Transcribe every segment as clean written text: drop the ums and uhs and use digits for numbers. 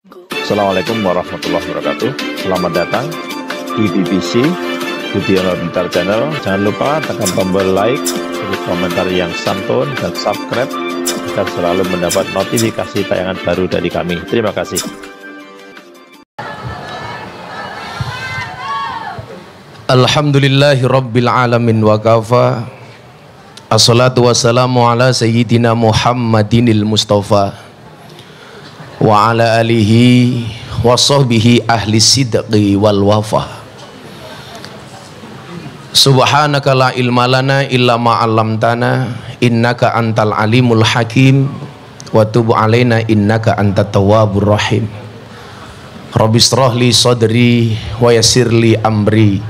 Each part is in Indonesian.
Assalamualaikum warahmatullahi wabarakatuh. Selamat datang di BBC Budiono Pintar Channel. Jangan lupa tekan tombol like, beri komentar yang santun, dan subscribe agar selalu mendapat notifikasi tayangan baru dari kami. Terima kasih. Alhamdulillahi Rabbil Alamin wa kafa. Assalatu wassalamu ala sayyidina Muhammadinil Mustafa wa ala alihi wa sahbihi ahli sidqi wal wafa. Subhanaka la ilma lana illa ma 'allamtana innaka antal alimul hakim wa tub alaina innaka antat tawwabur rahim. Rabbi shrah li sadri wa yassir li amri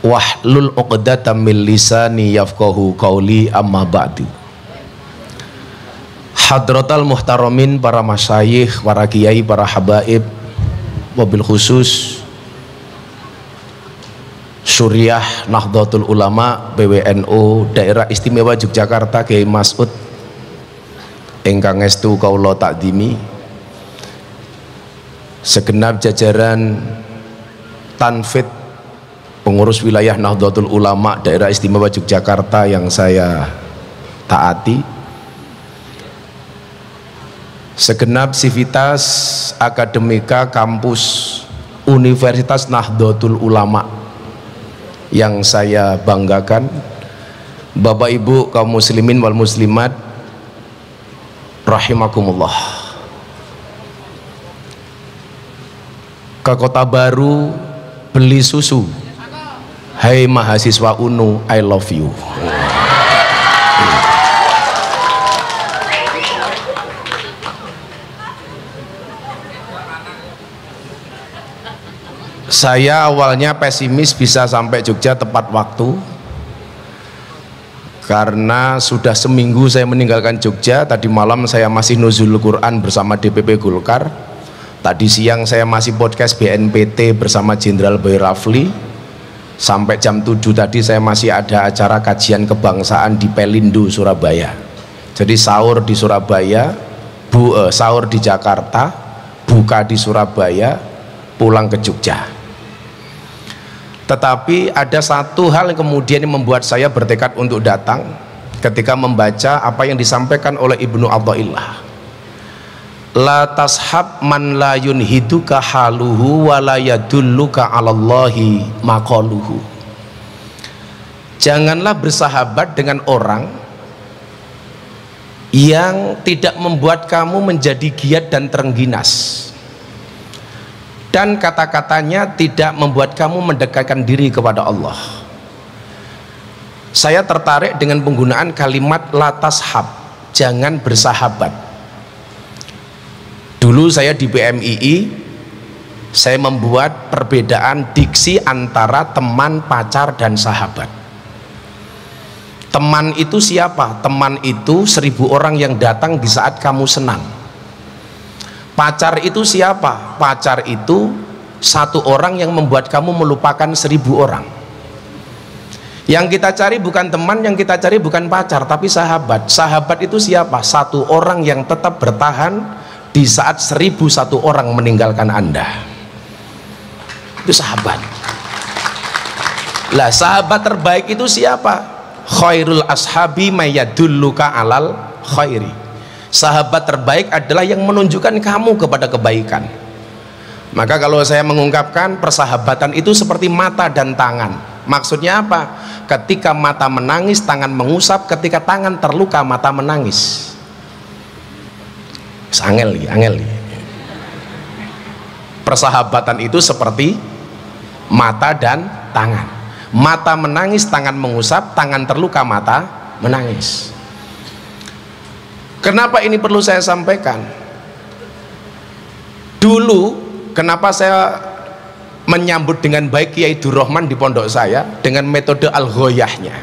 wahlul 'uqdatam min lisani yafqahu qauli, amma ba'du. Hadratal muhtaramin, para masyayikh, para kiai, para habaib, wabil khusus Syuriah Nahdlatul Ulama PWNU Daerah Istimewa Yogyakarta Kiai Mas'ud ingkang estu kaula takdimi, segenap jajaran tanfid pengurus wilayah Nahdlatul Ulama Daerah Istimewa Yogyakarta yang saya taati, segenap sivitas akademika kampus Universitas Nahdlatul Ulama yang saya banggakan, Bapak Ibu kaum muslimin wal muslimat rahimakumullah. Ke Kota Baru beli susu. Hai mahasiswa UNU, I love you. Saya awalnya pesimis bisa sampai Jogja tepat waktu, karena sudah seminggu saya meninggalkan Jogja. Tadi malam saya masih nuzul Quran bersama DPP Golkar. Tadi siang saya masih podcast BNPT bersama Jenderal Boy Rafli. Sampai jam 7 tadi saya masih ada acara kajian kebangsaan di Pelindo, Surabaya. Jadi sahur di Surabaya, sahur di Jakarta, buka di Surabaya, pulang ke Jogja. Tetapi ada satu hal yang kemudian membuat saya bertekad untuk datang ketika membaca apa yang disampaikan oleh Ibnu Athaillah. La tashab man la yunhiduka haluhu wa la yadulluka 'alallahi maqaluhu. Janganlah bersahabat dengan orang yang tidak membuat kamu menjadi giat dan terengginas, dan kata-katanya tidak membuat kamu mendekatkan diri kepada Allah. Saya tertarik dengan penggunaan kalimat la tashab, jangan bersahabat. Dulu saya di PMII, saya membuat perbedaan diksi antara teman, pacar, dan sahabat. Teman itu siapa? Teman itu 1000 orang yang datang di saat kamu senang. Pacar itu siapa? Pacar itu 1 orang yang membuat kamu melupakan 1000 orang. Yang kita cari bukan teman, yang kita cari bukan pacar, tapi sahabat. Sahabat itu siapa? 1 orang yang tetap bertahan di saat 1001 orang meninggalkan Anda. Itu sahabat. Lah, sahabat terbaik itu siapa? Khairul ashabi mayadulluka alal khairi. Sahabat terbaik adalah yang menunjukkan kamu kepada kebaikan. Maka kalau saya mengungkapkan persahabatan itu seperti mata dan tangan, maksudnya apa? Ketika mata menangis, tangan mengusap. Ketika tangan terluka, mata menangis. Angel. Persahabatan itu seperti mata dan tangan. Mata menangis, tangan mengusap. Tangan terluka, mata menangis. Kenapa ini perlu saya sampaikan? Dulu kenapa saya menyambut dengan baik Kiai Durrahman di pondok saya dengan metode al-ghoyahnya.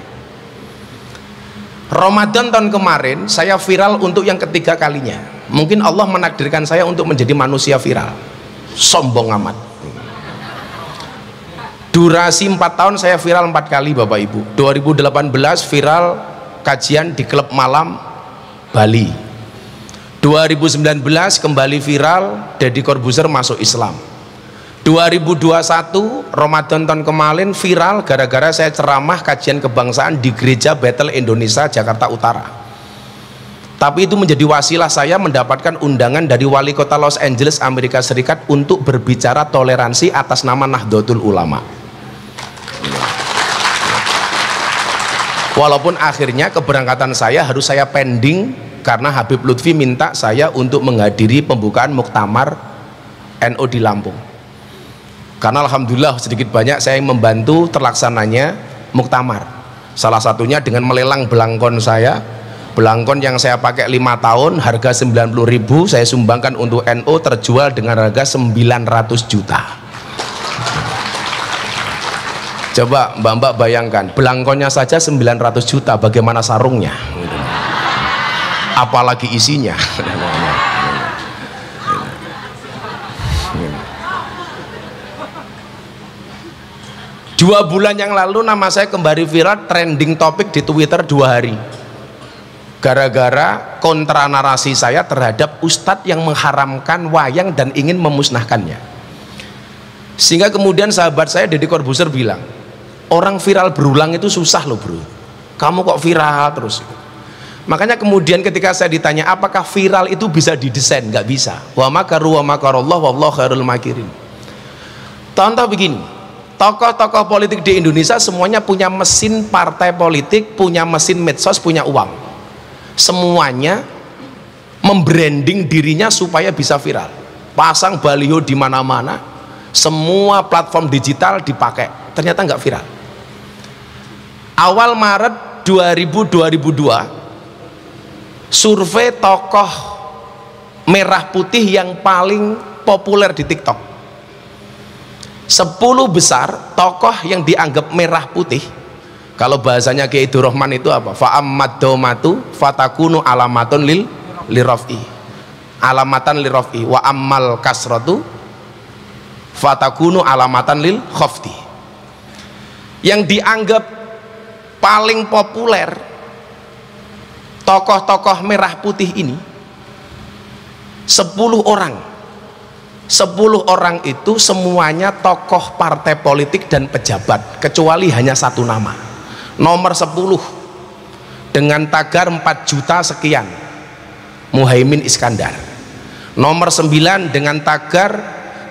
Ramadan tahun kemarin saya viral untuk yang ketiga kalinya. Mungkin Allah menakdirkan saya untuk menjadi manusia viral. Sombong amat. Durasi 4 tahun saya viral 4 kali Bapak Ibu. 2018 viral kajian di klub malam Bali. 2019 kembali viral, Deddy Corbuzier masuk Islam. 2021 Ramadan tahun kemarin viral gara-gara saya ceramah kajian kebangsaan di Gereja Bethel Indonesia Jakarta Utara. Tapi itu menjadi wasilah saya mendapatkan undangan dari wali kota Los Angeles Amerika Serikat untuk berbicara toleransi atas nama Nahdlatul Ulama. Walaupun akhirnya keberangkatan saya harus saya pending karena Habib Lutfi minta saya untuk menghadiri pembukaan muktamar NU di Lampung. Karena alhamdulillah sedikit banyak saya membantu terlaksananya muktamar. Salah satunya dengan melelang belangkon saya. Belangkon yang saya pakai 5 tahun harga 90.000 saya sumbangkan untuk NU, terjual dengan harga 900 juta. Coba mbak-mbak bayangkan, belangkonnya saja 900 juta, bagaimana sarungnya? Apalagi isinya. 2 bulan yang lalu nama saya kembali viral, trending topik di Twitter 2 hari. Gara-gara kontra narasi saya terhadap ustadz yang mengharamkan wayang dan ingin memusnahkannya. Sehingga kemudian sahabat saya Deddy Corbuzier bilang, orang viral berulang itu susah loh bro, kamu kok viral terus. Makanya kemudian ketika saya ditanya apakah viral itu bisa didesain, nggak bisa. Wa makaru wa makarallah wallahu khairul makirin. Contoh begini, tokoh-tokoh politik di Indonesia semuanya punya mesin partai politik, punya mesin medsos, punya uang. Semuanya membranding dirinya supaya bisa viral, pasang baliho di mana-mana, semua platform digital dipakai, ternyata nggak viral. Awal Maret 2002 survei tokoh merah putih yang paling populer di TikTok, 10 besar tokoh yang dianggap merah putih. Kalau bahasanya Kiai Durrahman itu apa? Fa'ammad domatu fatakunu alamatun liraf'i, alamatan liraf'i, wa ammal kasratu fatakunu alamatan lil khafti. Yang dianggap paling populer tokoh-tokoh merah putih ini 10 orang. 10 orang itu semuanya tokoh partai politik dan pejabat, kecuali hanya satu nama. Nomor 10 dengan tagar 4 juta sekian, Muhaimin Iskandar. Nomor 9 dengan tagar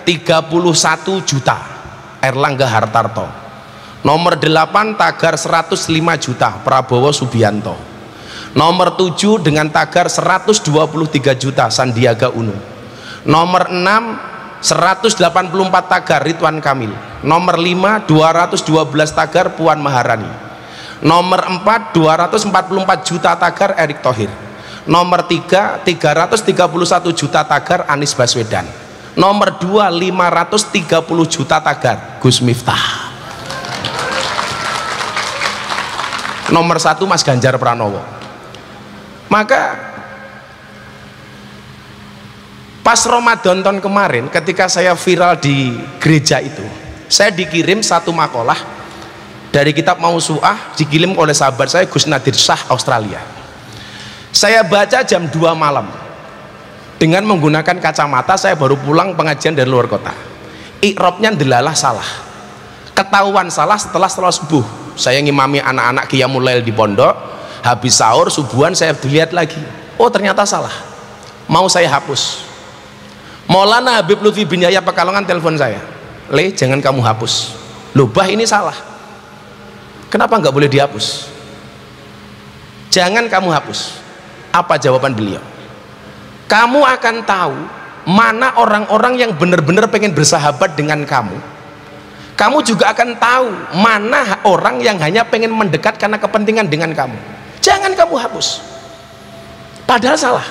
31 juta, Erlangga Hartarto. Nomor 8 tagar 105 juta, Prabowo Subianto. Nomor 7 dengan tagar 123 juta, Sandiaga Uno. Nomor 6 184 tagar, Ridwan Kamil. Nomor 5 212 tagar, Puan Maharani. Nomor 4 244 juta tagar, Erick Thohir. Nomor 3 331 juta tagar, Anies Baswedan. Nomor 2 530 juta tagar, Gus Miftah. Nomor 1 Mas Ganjar Pranowo. Maka pas Ramadan tahun kemarin ketika saya viral di gereja itu, saya dikirim satu makalah dari kitab Mausu'ah, dikirim oleh sahabat saya Gus Nadir Shah Australia. Saya baca jam 2 malam dengan menggunakan kacamata. Saya baru pulang pengajian dari luar kota. Iqrobnya delalah salah, ketahuan salah setelah subuh. Saya ngimami anak-anak qiyamul lail di pondok, habis sahur subuhan saya dilihat lagi, oh ternyata salah, mau saya hapus. Maulana Habib Lutfi bin Yahya Pekalongan telepon saya, Le jangan kamu hapus, lubah ini salah. Kenapa nggak boleh dihapus? Jangan kamu hapus. Apa jawaban beliau? Kamu akan tahu mana orang-orang yang benar-benar pengen bersahabat dengan kamu. Kamu juga akan tahu mana orang yang hanya pengen mendekat karena kepentingan dengan kamu. Jangan kamu hapus. Padahal salah.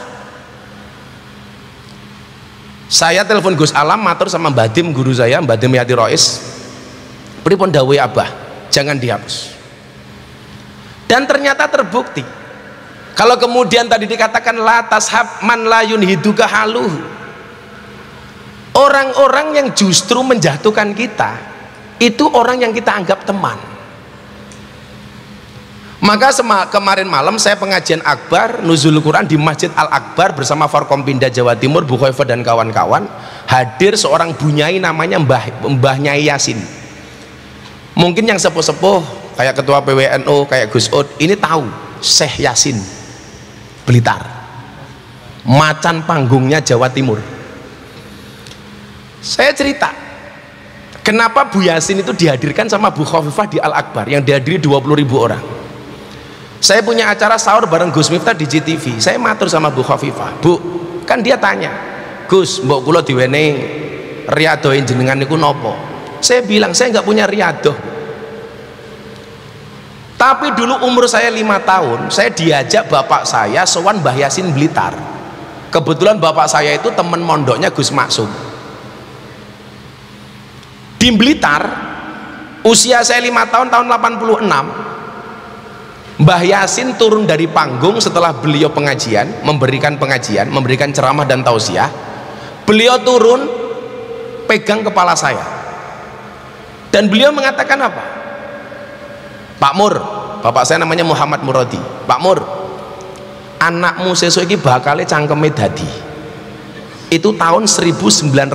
Saya telepon Gus Alam, matur sama Mbah Dim, guru saya, Mbah Dim Yati Rois. Pripun dawuh Abah, jangan dihapus. Dan ternyata terbukti. Kalau kemudian tadi dikatakan la tashab man la yunhiduka haluhu, orang-orang yang justru menjatuhkan kita itu orang yang kita anggap teman. Maka kemarin malam saya pengajian akbar nuzul Quran di Masjid Al-Akbar bersama Forkompinda Jawa Timur, Bu Khoifah dan kawan-kawan. Hadir seorang bunyai namanya Mbah Nyai Yasin. Mungkin yang sepuh-sepuh kayak ketua PWNU kayak Gus Ud ini tahu Syekh Yasin Blitar, macan panggungnya Jawa Timur. Saya cerita kenapa Bu Yasin itu dihadirkan sama Bu Khoifah di Al-Akbar yang dihadiri 20.000 orang. Saya punya acara sahur bareng Gus Miftah di JTV. Saya matur sama Bu Khofifah, Bu, kan dia tanya, Gus, mbok kula diwenehi riyadohe jenengan niku nopo? Saya bilang saya nggak punya riyadoh. Tapi dulu umur saya 5 tahun, saya diajak bapak saya sowan Mbah Yasin Blitar. Kebetulan bapak saya itu teman mondoknya Gus Maksum. Di Blitar, usia saya 5 tahun, tahun 86, Mbah Yasin turun dari panggung setelah beliau memberikan ceramah dan tausiah. Beliau turun pegang kepala saya dan beliau mengatakan apa? Pak Mur, bapak saya namanya Muhammad Muradi. Pak Mur, anakmu sesuk iki bakale cangkeme dadi. Itu tahun 1986.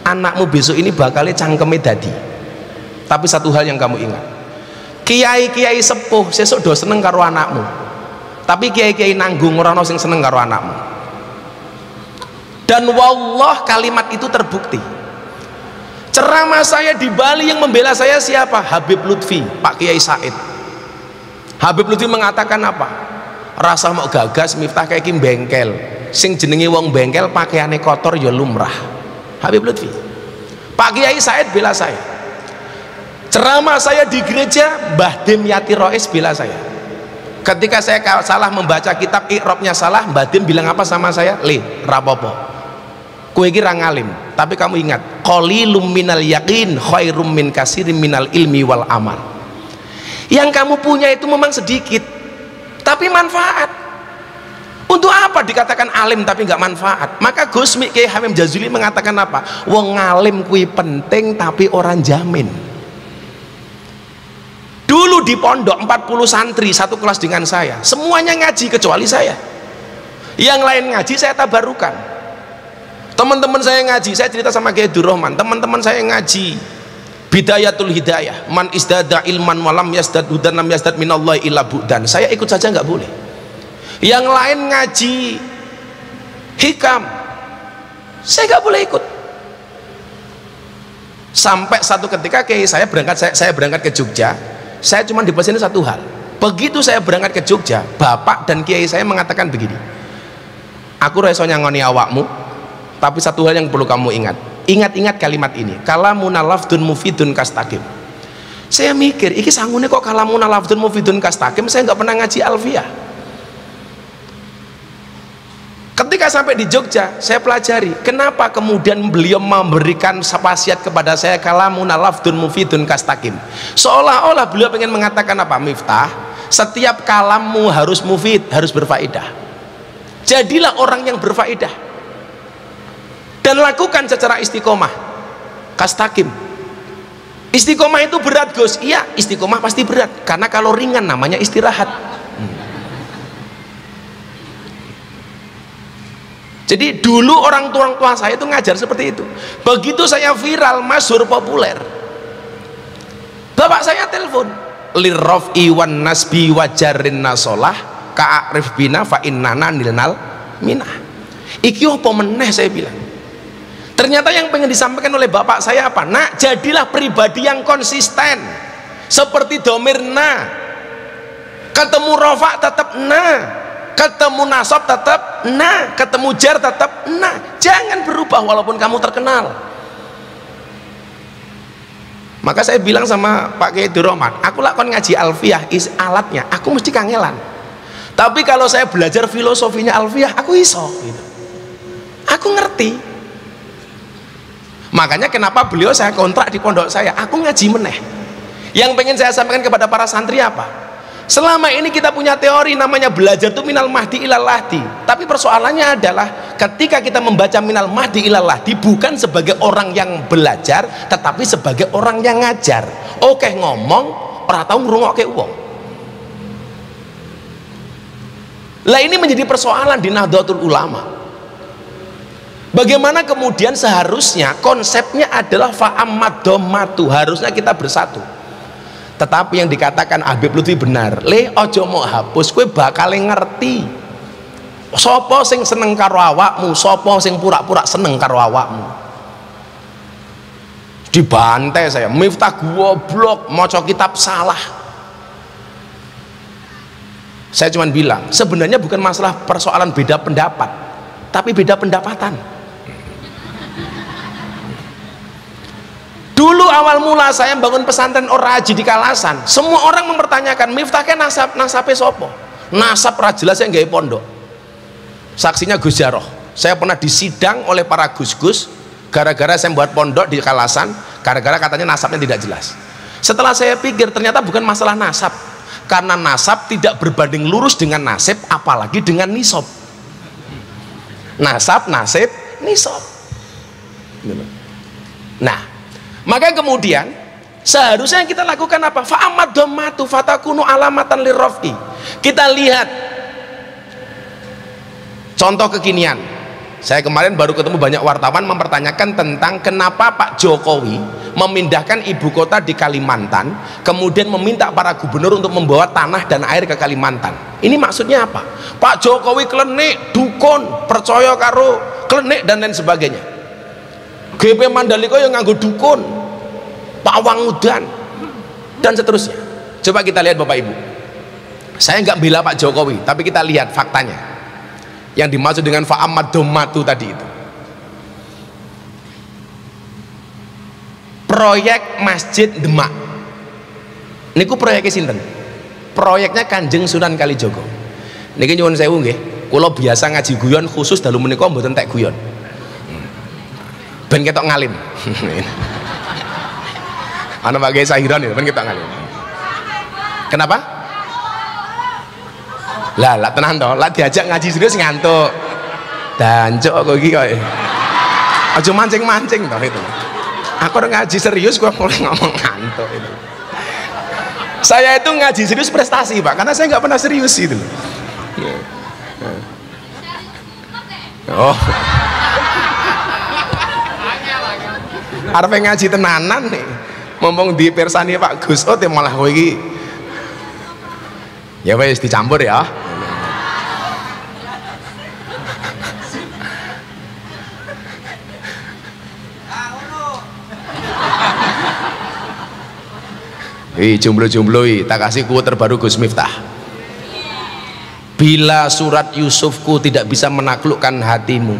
Anakmu besok ini bakale cangkeme dadi. Tapi satu hal yang kamu ingat, kiai-kiai sepuh sesuk do seneng karo anakmu, tapi kiai-kiai nanggung ora ono sing seneng karo anakmu. Dan wallah kalimat itu terbukti. Ceramah saya di Bali yang membela saya siapa? Habib Lutfi, Pak Kiai Said. Habib Lutfi mengatakan apa? Rasa mau gagas Miftah kayak kim bengkel, sing jenenge wong bengkel pakaiane kotor ya lumrah. Habib Lutfi. Pak Kiai Said bela saya. Ceramah saya di gereja, Mbah Dim Yati Rois bela saya. Ketika saya salah membaca kitab Iqrobnya salah, Mbah Dim bilang apa sama saya? Le, rapopo, kue kira ngalim, tapi kamu ingat, qalilum minal yaqin khairum min kasirim minal ilmi wal amal. Yang kamu punya itu memang sedikit, tapi manfaat. Untuk apa dikatakan alim tapi nggak manfaat? Maka Gus Kiai Hamim Jazuli mengatakan apa? Wong ngalim kui penting tapi orang jamin. Dulu di pondok 40 santri satu kelas dengan saya, semuanya ngaji kecuali saya. Yang lain ngaji saya tabarukan. Teman-teman saya ngaji, saya cerita sama Kiai Durrahman, teman-teman saya ngaji Bidayatul Hidayah, man isdada ilman walam yasdad hudan lam yasdad minallahi illa bu'dan. Saya ikut saja nggak boleh. Yang lain ngaji hikam, saya nggak boleh ikut. Sampai satu ketika Kiai saya berangkat ke Jogja. Saya cuma dipesan satu hal. Begitu saya berangkat ke Jogja, bapak dan kiai saya mengatakan begini, aku reso nyangoni awakmu, tapi satu hal yang perlu kamu ingat kalimat ini, kalamuna lafdun mufidun kastaqim. Saya mikir, iki sangune kok kalamuna lafdun mufidun kastaqim, saya nggak pernah ngaji alfiyah. Ketika sampai di Jogja, saya pelajari kenapa kemudian beliau memberikan wasiat kepada saya kalamun lafdun mufidun kastaqim. Seolah-olah beliau ingin mengatakan apa? Miftah, setiap kalammu harus mufid, harus berfaedah. Jadilah orang yang berfaedah dan lakukan secara istiqomah kastaqim. Istiqomah itu berat, Gus. Iya, istiqomah pasti berat, karena kalau ringan namanya istirahat. Jadi dulu orang tua saya itu ngajar seperti itu. Begitu saya viral, masyhur, populer, bapak saya telepon, lirraf'i wan nasbi wajarin nasolah ka'arif bina fa innana nilnal minah. Iki apa meneh, saya bilang. Ternyata yang pengen disampaikan oleh bapak saya apa? Nak, jadilah pribadi yang konsisten. Seperti domirna, ketemu rofa tetap nah, ketemu nasab tetap nah, ketemu jar tetap nah. Jangan berubah walaupun kamu terkenal. Maka saya bilang sama Pak Kiai Durrahman, aku lakon ngaji alfiyah is alatnya, aku mesti kangelan. Tapi kalau saya belajar filosofinya alfiyah, aku iso gitu. Aku ngerti. Makanya kenapa beliau saya kontrak di pondok saya, aku ngaji meneh. Yang pengen saya sampaikan kepada para santri apa? Selama ini kita punya teori namanya belajar itu minal mahdi ilal lahdi, tapi persoalannya adalah ketika kita membaca minal mahdi ilal lahdi bukan sebagai orang yang belajar, tetapi sebagai orang yang ngajar. Oke ngomong, ora tau ngrungokke wong. Lah ini menjadi persoalan di Nahdlatul Ulama. Bagaimana kemudian seharusnya konsepnya adalah fa'amad dhammatu, harusnya kita bersatu. Tetapi yang dikatakan Habib Lutfi benar, le ojo mau hapus, kowe bakal ngerti sapa sing seneng karo awakmu, sapa sing pura-pura seneng karo awakmu. Dibantai saya, Miftah goblok, maca kitab salah. Saya cuma bilang, sebenarnya bukan masalah persoalan beda pendapat, tapi beda pendapatan. Dulu awal mula saya bangun pesantren Oraji di Kalasan, semua orang mempertanyakan, Miftah kan nasabe sopo? Nasab ra jelas yang gawe pondok. Saksinya Gus Jaroh, saya pernah disidang oleh para gus-gus gara-gara saya buat pondok di Kalasan, gara-gara katanya nasabnya tidak jelas. Setelah saya pikir ternyata bukan masalah nasab, karena nasab tidak berbanding lurus dengan nasib, apalagi dengan nisab. Nasab, nasib, nisab. Nah, maka kemudian seharusnya yang kita lakukan apa? Fa'amad dhammatu fatakunu alamatan lirraf'i. Kita lihat contoh kekinian. Saya kemarin baru ketemu banyak wartawan mempertanyakan tentang kenapa Pak Jokowi memindahkan ibu kota di Kalimantan, kemudian meminta para gubernur untuk membawa tanah dan air ke Kalimantan. Ini maksudnya apa? Pak Jokowi klenik, dukun, percaya karo klenik dan lain sebagainya. GP Mandalika yang nganggo dukun, pawang udan dan seterusnya. Coba kita lihat Bapak Ibu. Saya nggak bela Pak Jokowi, tapi kita lihat faktanya. Yang dimaksud dengan fa'amad dhammatu tadi itu, proyek Masjid Demak niku proyeknya sinten? Proyeknya Kanjeng Sunan Kalijogo. Niki nyuwun sewu nggih, kula biasa ngaji guyon khusus dalu menika mboten tek guyon ben ketok ngalim. Ana Pak Kiai Sahiran ya ben ketok ngalim. Kenapa? Lah tenan toh, lah diajak ngaji serius ngantuk. Dancuk kok iki kowe. Aja mancing-mancing toh itu. Aku udah ngaji serius gua mulai ngomong ngantuk itu. Saya itu ngaji serius prestasi, Pak, karena saya nggak pernah serius itu. Oh. Arep ngaji tenanan nih. Ngomong di persani Pak Gus, oh malah kowe iki. Ya wes dicampur ya. Jomblo-jomblo tak kasih quote terbaru Gus Miftah. Bila surat Yusufku tidak bisa menaklukkan hatimu,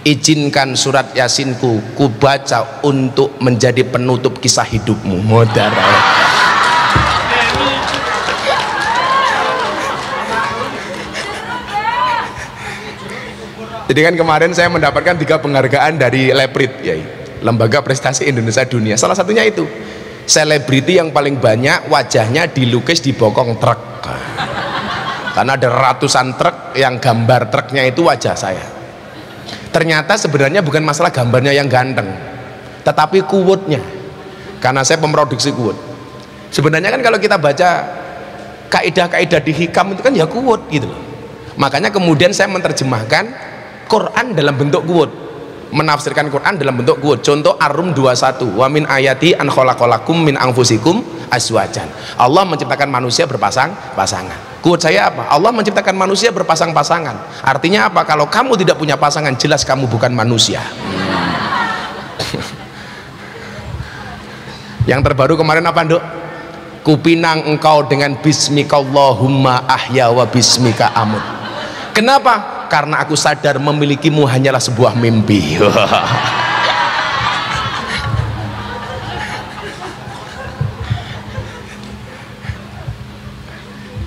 izinkan surat Yasinku ku baca untuk menjadi penutup kisah hidupmu. Modar. Jadi kan kemarin saya mendapatkan 3 penghargaan dari Leprit, ya, Lembaga Prestasi Indonesia Dunia. Salah satunya itu selebriti yang paling banyak wajahnya dilukis di bokong truk, karena ada ratusan truk yang gambar truknya itu wajah saya. Ternyata sebenarnya bukan masalah gambarnya yang ganteng, tetapi quote-nya, karena saya pemroduksi quote. Sebenarnya kan kalau kita baca kaidah-kaidah di hikam itu kan ya quote gitu loh. Makanya kemudian saya menerjemahkan Quran dalam bentuk quote, menafsirkan Quran dalam bentuk quote. Contoh Ar-Rum 21, wa min ayati an khalaqalakum min anfusikum azwajan. Allah menciptakan manusia berpasang-pasangan. Quote saya apa? Allah menciptakan manusia berpasang-pasangan. Artinya apa? Kalau kamu tidak punya pasangan, jelas kamu bukan manusia. Yang terbaru kemarin apa, Nduk? Kupinang engkau dengan bismikallahumma ahya wa bismika amut. Kenapa? Karena aku sadar memilikimu hanyalah sebuah mimpi.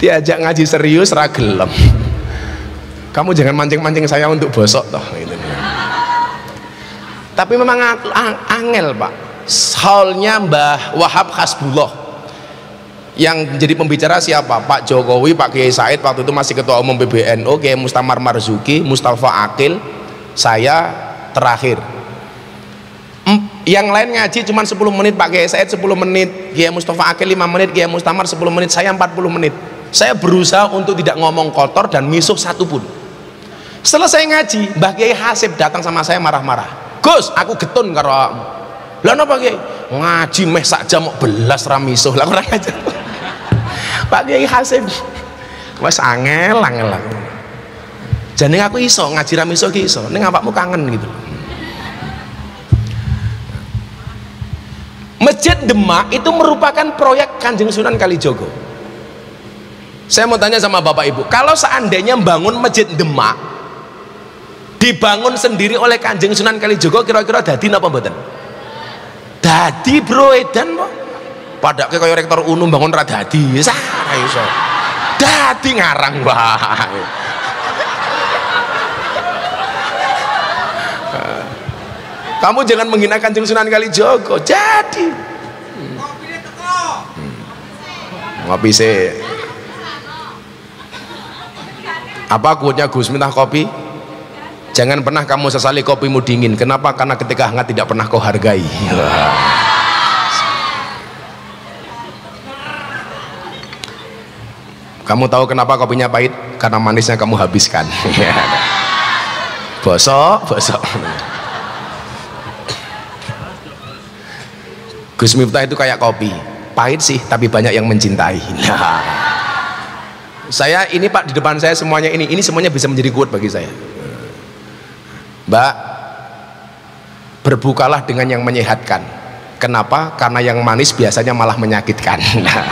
Diajak ngaji serius ragelem. Kamu jangan mancing-mancing saya untuk bosok toh gitu. Tapi memang angel, Pak. Halnya Mbah Wahab Hasbullah. Yang jadi pembicara siapa? Pak Jokowi, Pak Kiai Said waktu itu masih ketua umum PBNU, Kiai Mustamar Marzuki, Mustafa Akil, saya terakhir. Yang lain ngaji cuma 10 menit, Pak Kiai Said 10 menit, Kiai Mustafa Akil 5 menit, Kiai Mustamar 10 menit, saya 40 menit. Saya berusaha untuk tidak ngomong kotor dan misuh satupun. Selesai ngaji, Mbah Kiai Hasib datang sama saya marah-marah. Gus, aku getun karo awakmu. Lah napa Kiai? Ngaji meh sak jam kok belas ra misuh. Lah kurang aja. Pak Kiai Hasib wes angel. Jane aku iso ngaji ra misuh ki iso, ning awakmu kangen gitu. Masjid Demak itu merupakan proyek Kanjeng Sunan Kalijogo. Saya mau tanya sama Bapak Ibu, kalau seandainya bangun Masjid Demak dibangun sendiri oleh Kanjeng Sunan Kalijogo, kira-kira dadi napa mboten? Dadi bro, edan kok. Padahal kaya rektor Unum bangun ra dadi, ra iso. Dadi ngarang wae. Kamu jangan menghina Kanjeng Sunan Kalijogo. Jadi ngopi sih. Apa quote-nya Gus minta kopi? Jangan pernah kamu sesali kopimu dingin. Kenapa? Karena ketika hangat tidak pernah kau hargai. Kamu tahu kenapa kopinya pahit? Karena manisnya kamu habiskan. Bosok. Gus Miftah itu kayak kopi, pahit sih tapi banyak yang mencintai. Nah, saya ini Pak, di depan saya semuanya ini semuanya bisa menjadi quote bagi saya. Mbak, berbukalah dengan yang menyehatkan. Kenapa? Karena yang manis biasanya malah menyakitkan. Nah.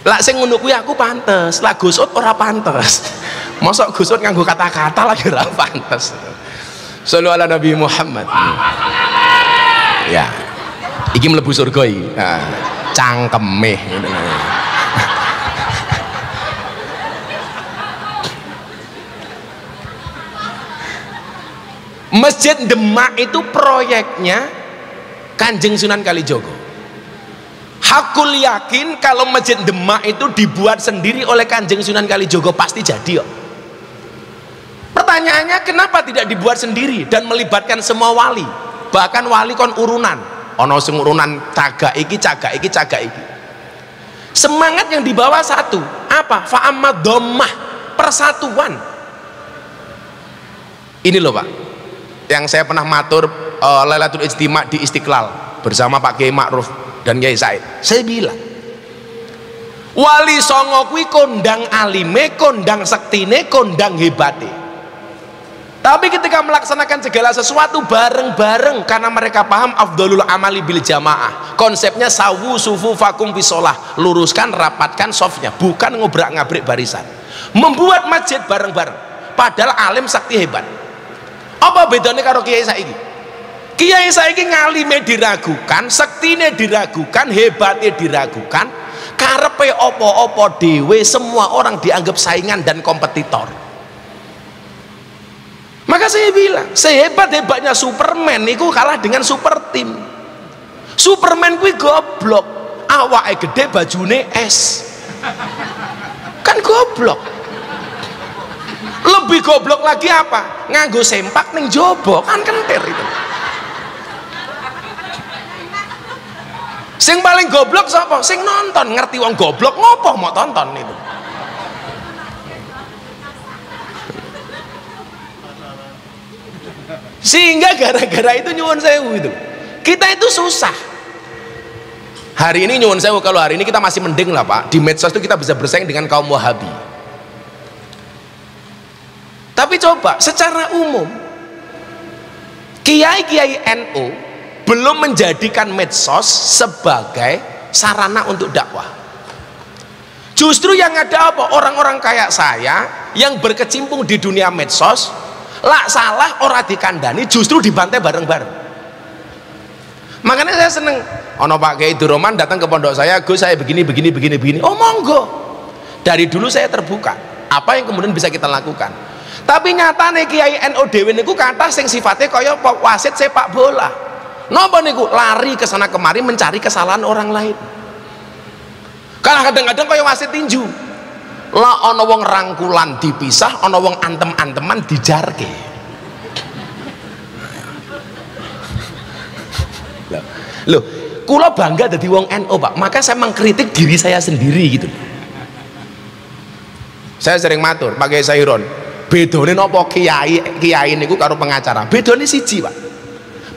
Lah sing ngono kuwi aku pantes, lah Gusut ora pantes. Mosok Gusut nganggo kata-kata lagi ora pantes. Shallu ala Nabi Muhammad. Ya. Iki mlebu surga iki. Nah, cangkeme ngono. Masjid Demak itu proyeknya Kanjeng Sunan Kalijogo. Hakul yakin kalau Masjid Demak itu dibuat sendiri oleh Kanjeng Sunan Kalijogo pasti jadi kok. Pertanyaannya kenapa tidak dibuat sendiri dan melibatkan semua wali, bahkan wali kon urunan, ono sing urunan cagak iki. Semangat yang dibawa satu, apa? Fa'amad dhammah, persatuan. Ini loh Pak, yang saya pernah matur Lailatul Ijtima di Istiqlal bersama Pak Kiai Ma'ruf dan Kiai Said. Saya bilang wali songo kuwi kondang alime, kondang sektine, kondang hebate. Tapi ketika melaksanakan segala sesuatu bareng-bareng karena mereka paham afdhalul amali bil jamaah. Konsepnya sawu sufu fakum fisolah, luruskan rapatkan softnya, bukan ngobrak-ngabrik barisan. Membuat masjid bareng-bareng. Padahal alim sakti hebat. Apa bedanya karo kiai saiki? Kiai saiki ngalime diragukan, sektine diragukan, hebatnya diragukan, karepe opo-opo dewe, semua orang dianggap saingan dan kompetitor. Maka saya bilang, sehebat-hebatnya Superman itu kalah dengan super team. Superman kuwi goblok, awake gede bajune es. Kan goblok. Lebih goblok lagi apa? Nganggo sempak ning jobo, kan kentir itu. Sing paling goblok sapa? Sing nonton, ngerti wong goblok ngopo mau tonton itu. Sehingga gara-gara itu nyuwun sewu itu kita itu susah. Hari ini nyuwun sewu, kalau hari ini kita masih mending lah Pak, di medsos itu kita bisa bersaing dengan kaum Wahabi. Tapi coba secara umum kiai-kiai NU belum menjadikan medsos sebagai sarana untuk dakwah. Justru yang ada apa? Orang-orang kayak saya yang berkecimpung di dunia medsos, lah salah orang dikandani, justru dibantai bareng-bareng. Makanya saya seneng ono Pak Kiai Duroman datang ke pondok saya, Gus saya begini. Oh monggo, dari dulu saya terbuka apa yang kemudian bisa kita lakukan. Tapi nyatane Kiai NU dhewe niku kathah sing sifatnya kaya wasit sepak bola. Napa niku lari ke sana kemari mencari kesalahan orang lain. Karena kadang-kadang kaya wasit tinju, Lah ana wong rangkulan dipisah, ana wong antem-anteman dijarke. Loh, kula bangga dadi wong NU, Pak. Maka saya mengkritik diri saya sendiri gitu. Saya sering matur, Pak Kiai Sairon, bedane napa kiai niku karo pengacara? Bedane siji, Pak.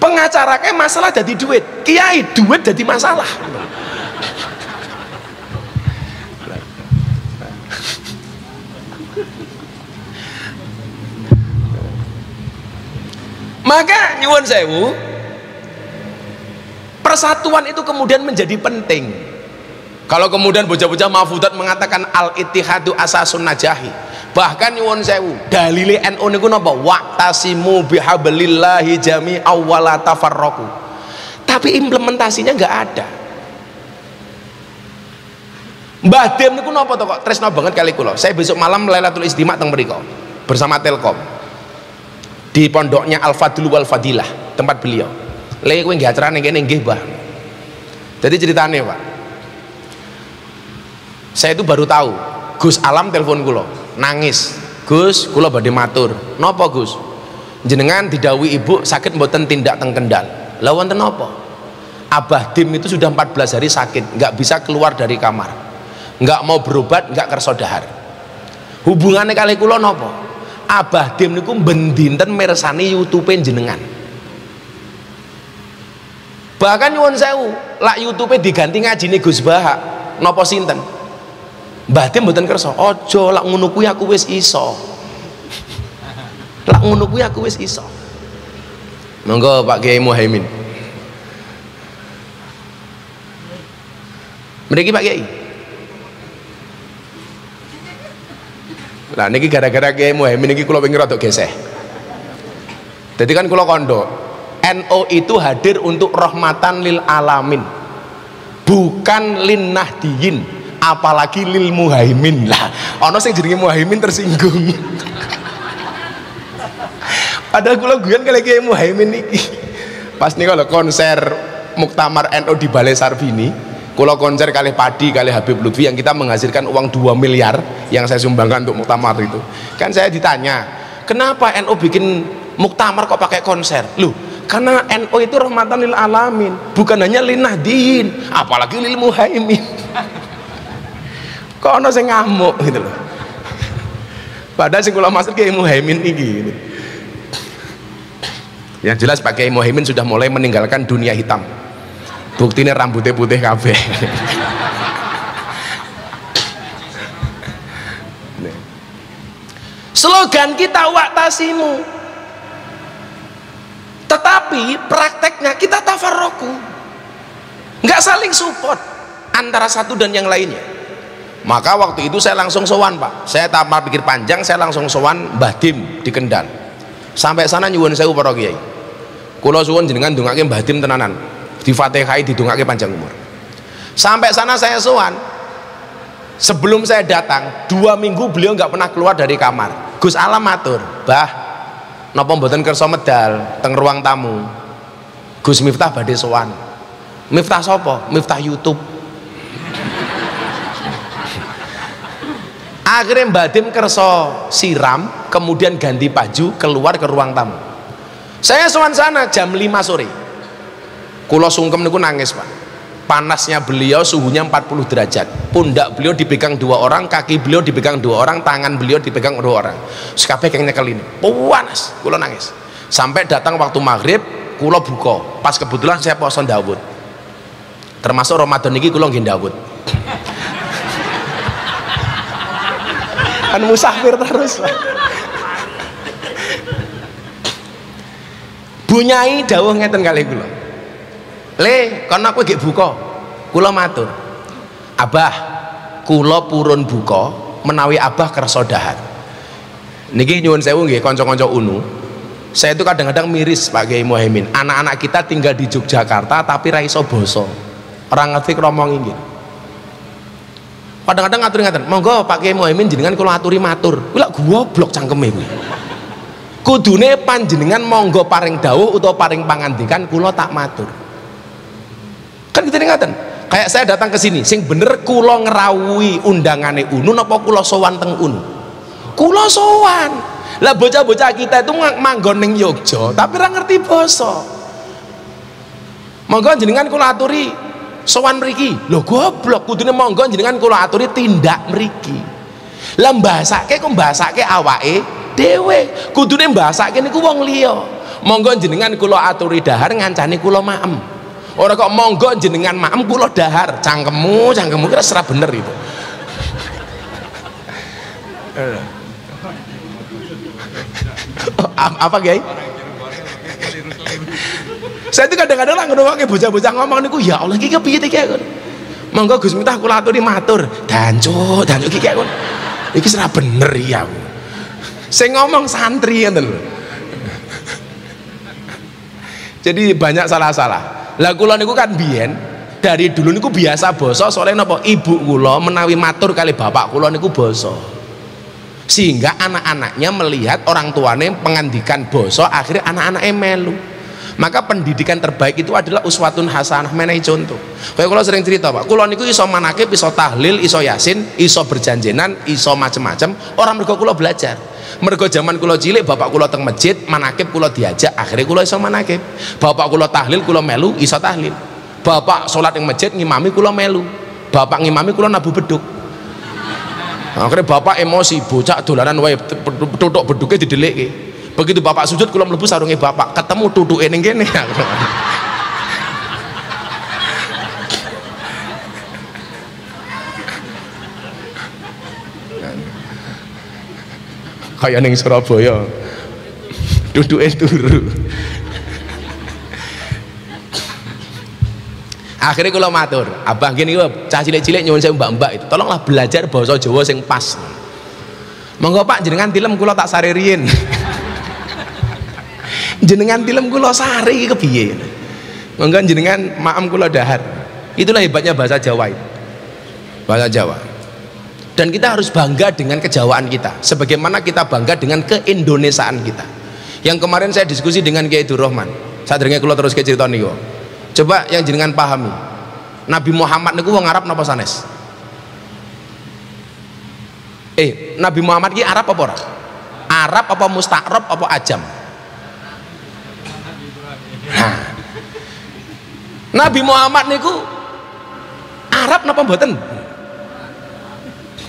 Pengacara kayak masalah jadi duit, kiai duit jadi masalah. Maka nyuwun sewu, persatuan itu kemudian menjadi penting. Kalau kemudian bocah-bocah mahfudat mengatakan al-ittihadu asasun najahi, bahkan nyuwun sewu dalile NU niku napa? Wa'tasimu bihablillahi jami'aw wa la tafarraqu. Tapi implementasinya nggak ada. Mbah Dem niku napa to kok tresno banget kali kula. Saya besok malam Lailatul Istimewa teng mriko bersama Telkom di pondoknya Al-Fadlu wal Fadilah, tempat beliau. Lha kowe nggih acara ning kene nggih, Mbah. Jadi ceritane, Pak. Saya itu baru tahu Gus Alam telepon kula, nangis. Gus, kula badhe matur. Napa, Gus? Jenengan didhawuhi Ibu sakit mboten tindak teng Kendal. Lah wonten napa? Abah Dim itu sudah 14 hari sakit, nggak bisa keluar dari kamar. Nggak mau berobat, nggak kerso dahar. Hubungannya kali kula napa? Abah Dim niku ben dinten mirsani YouTube jenengan. Bahkan nyuwun sewu, lak YouTube diganti ngajine Gus Bahak. Napa sinten? Mbah Dim mboten kersa. Aja lak ngono kuwi aku wis iso. Lak ngono kuwi aku wis iso. Monggo Pak Kiai Muhaimin. Mriki Pak Kiai. Lah niki gara-gara Kiai Muhaimin niki kula pengen rada geseh. Jadi kan kula kondo, NU itu hadir untuk rahmatan lil alamin, bukan lin nahdiyin, apalagi lil muhaimin. Lah ana sing jenenge Muhaimin tersinggung. Padahal kula guyon kali Kiai Muhaimin niki. Pas nika lho konser Muktamar NU di Balai Sarbini, kula konser kali Padi kali Habib Lutfi yang kita menghasilkan uang 2 miliar yang saya sumbangkan untuk muktamar itu. Kan saya ditanya, kenapa NU bikin muktamar kok pakai konser? Loh, karena NU itu rahmatan lil alamin, bukan hanya lin nahdiyin, apalagi lil muhaimin. Kok ono sing ngamuk gitu loh. Padahal sing kula maksud Kiai Muhaimin iki gitu. Yang jelas Pak Kiai Muhaimin sudah mulai meninggalkan dunia hitam. Buktinya rambutnya putih kabeh. Slogan kita wa'tasimu, tetapi prakteknya kita tafarroku, nggak saling support antara satu dan yang lainnya. Maka waktu itu saya langsung sowan, Pak. Saya tanpa pikir panjang, saya langsung sowan Mbah Dim di Kendal. Sampai sana nyuwun sewu para kiai, kula suwun jenengan ndongake Mbah Dim tenanan, di Fatihai didongake panjang umur. Sampai sana saya sowan. Sebelum saya datang 2 minggu beliau nggak pernah keluar dari kamar. Gus Alam matur, Bah, napa mboten kersa medal teng ruang tamu? Gus Miftah badhe sowan. Miftah sapa? Miftah YouTube. Akhirnya Mbak Dim kersa siram, kemudian ganti baju keluar ke ruang tamu. Saya sowan sana jam 5 sore. Kula sungkem niku nangis, Pak. Panasnya beliau, suhunya 40 derajat. Pundak beliau dipegang 2 orang, kaki beliau dipegang 2 orang, tangan beliau dipegang 2 orang. Sekabeh keng nyekel ini. Panas, kula nangis. Sampai datang waktu maghrib, kula buka. Pas kebetulan saya poso Daud. Termasuk Ramadan ini kula nggih Daud. Kan musafir terus, Pak. Bunyai dawuh ngeten kali kula. Le, karena aku gak buka, kula matur, Abah, kula purun buka, menawi Abah kersa dahar. Niki nyuwun sewu nggih kanca-kanca UNU. Saya itu kadang-kadang miris Pak Kiai Muhaimin. Anak-anak kita tinggal di Yogyakarta tapi ra iso basa. Ora ngerti kromong iki. Kadang-kadang ngaturi ngaten, monggo Pak Kiai Muhaimin jenengan kula aturi matur. Kuwi lak goblok cangkeme kuwi. Kudune panjenengan monggo paring dawuh utawa paring pangandikan kula tak matur. Kan kita ngaten, Kayak saya datang ke sini, sing bener kula ngerawuhi undangane Unun apa kula sowan teng Unun? Kula sowan. Lah bocah-bocah kita itu manggon ning Yogya, tapi ora ngerti basa. Monggo jenengan kula aturi sowan mriki. Lho goblok, kudune monggo jenengan kula aturi tindak mriki. Lah mbasake kok mbasake awake dhewe. Kudune mbasake niku wong liya. Monggo jenengan kula aturi dahar ngancani kula maem. Ora kok monggo jenengan maem kula dahar. Cangkemmu kira serah bener itu. Apa Kiai? Saya itu kadang-kadang lah ngrungokke bocah-bocah ngomong niku, ya Allah iki kepiye iki kok. Monggo Gus Miftah kula aturi matur. Dancuk iki kok. Iki serah bener ya. Sing ngomong santri ngoten lho. Jadi banyak salah-salah. Lah kula niku kan biyen dari dulu niku biasa basa soalnya napa ibu kula menawi matur kali bapak kula niku basa. Sehingga anak-anaknya melihat orang tuane pengandikan basa akhirnya anak-anaknya melu. Maka pendidikan terbaik itu adalah uswatun hasanah. Menehi contoh. Kayak kula sering cerita, Pak. Kula niku iso manakib, iso tahlil, iso yasin, iso berjanjenan, iso macem-macem. Orang mergo kula belajar. Mergo zaman kula cilik bapak kula teng masjid manakib kula diajak, akhirnya kula iso manakib. Bapak kula tahlil kula melu iso tahlil. Bapak sholat ing masjid ngimami kula melu. Bapak ngimami kula nabuh beduk. Akhirnya bapak emosi, bocah dolanan wae tutuk beduke didelikke. Begitu bapak sujud kula mlebu sarunge bapak, ketemu tutuke ning kene. Kayak ning Surabaya duduke turu. Akhirnya kula matur, abah gini cah cilik-cilik nyuwun sewu mbak-mbak itu tolonglah belajar basa Jawa sing pas. Monggo Pak jenengan tilem kula tak sare riyin. Jenengan tilem kula sare iki kepiye? Monggo jenengan maem kula dahar. Itulah hebatnya bahasa Jawa itu. Bahasa Jawa. Dan kita harus bangga dengan kejawaan kita sebagaimana kita bangga dengan keindonesiaan kita. Yang kemarin saya diskusi dengan Kiai Durrahman, saat dengar kula terus ke cerita niku. Coba yang jenengan pahami, Nabi Muhammad niku wong Arab napa sanes? Nabi Muhammad ki Arab apa ora? Arab apa musta'rab apa ajam? Nah, Nabi Muhammad niku Arab napa mboten?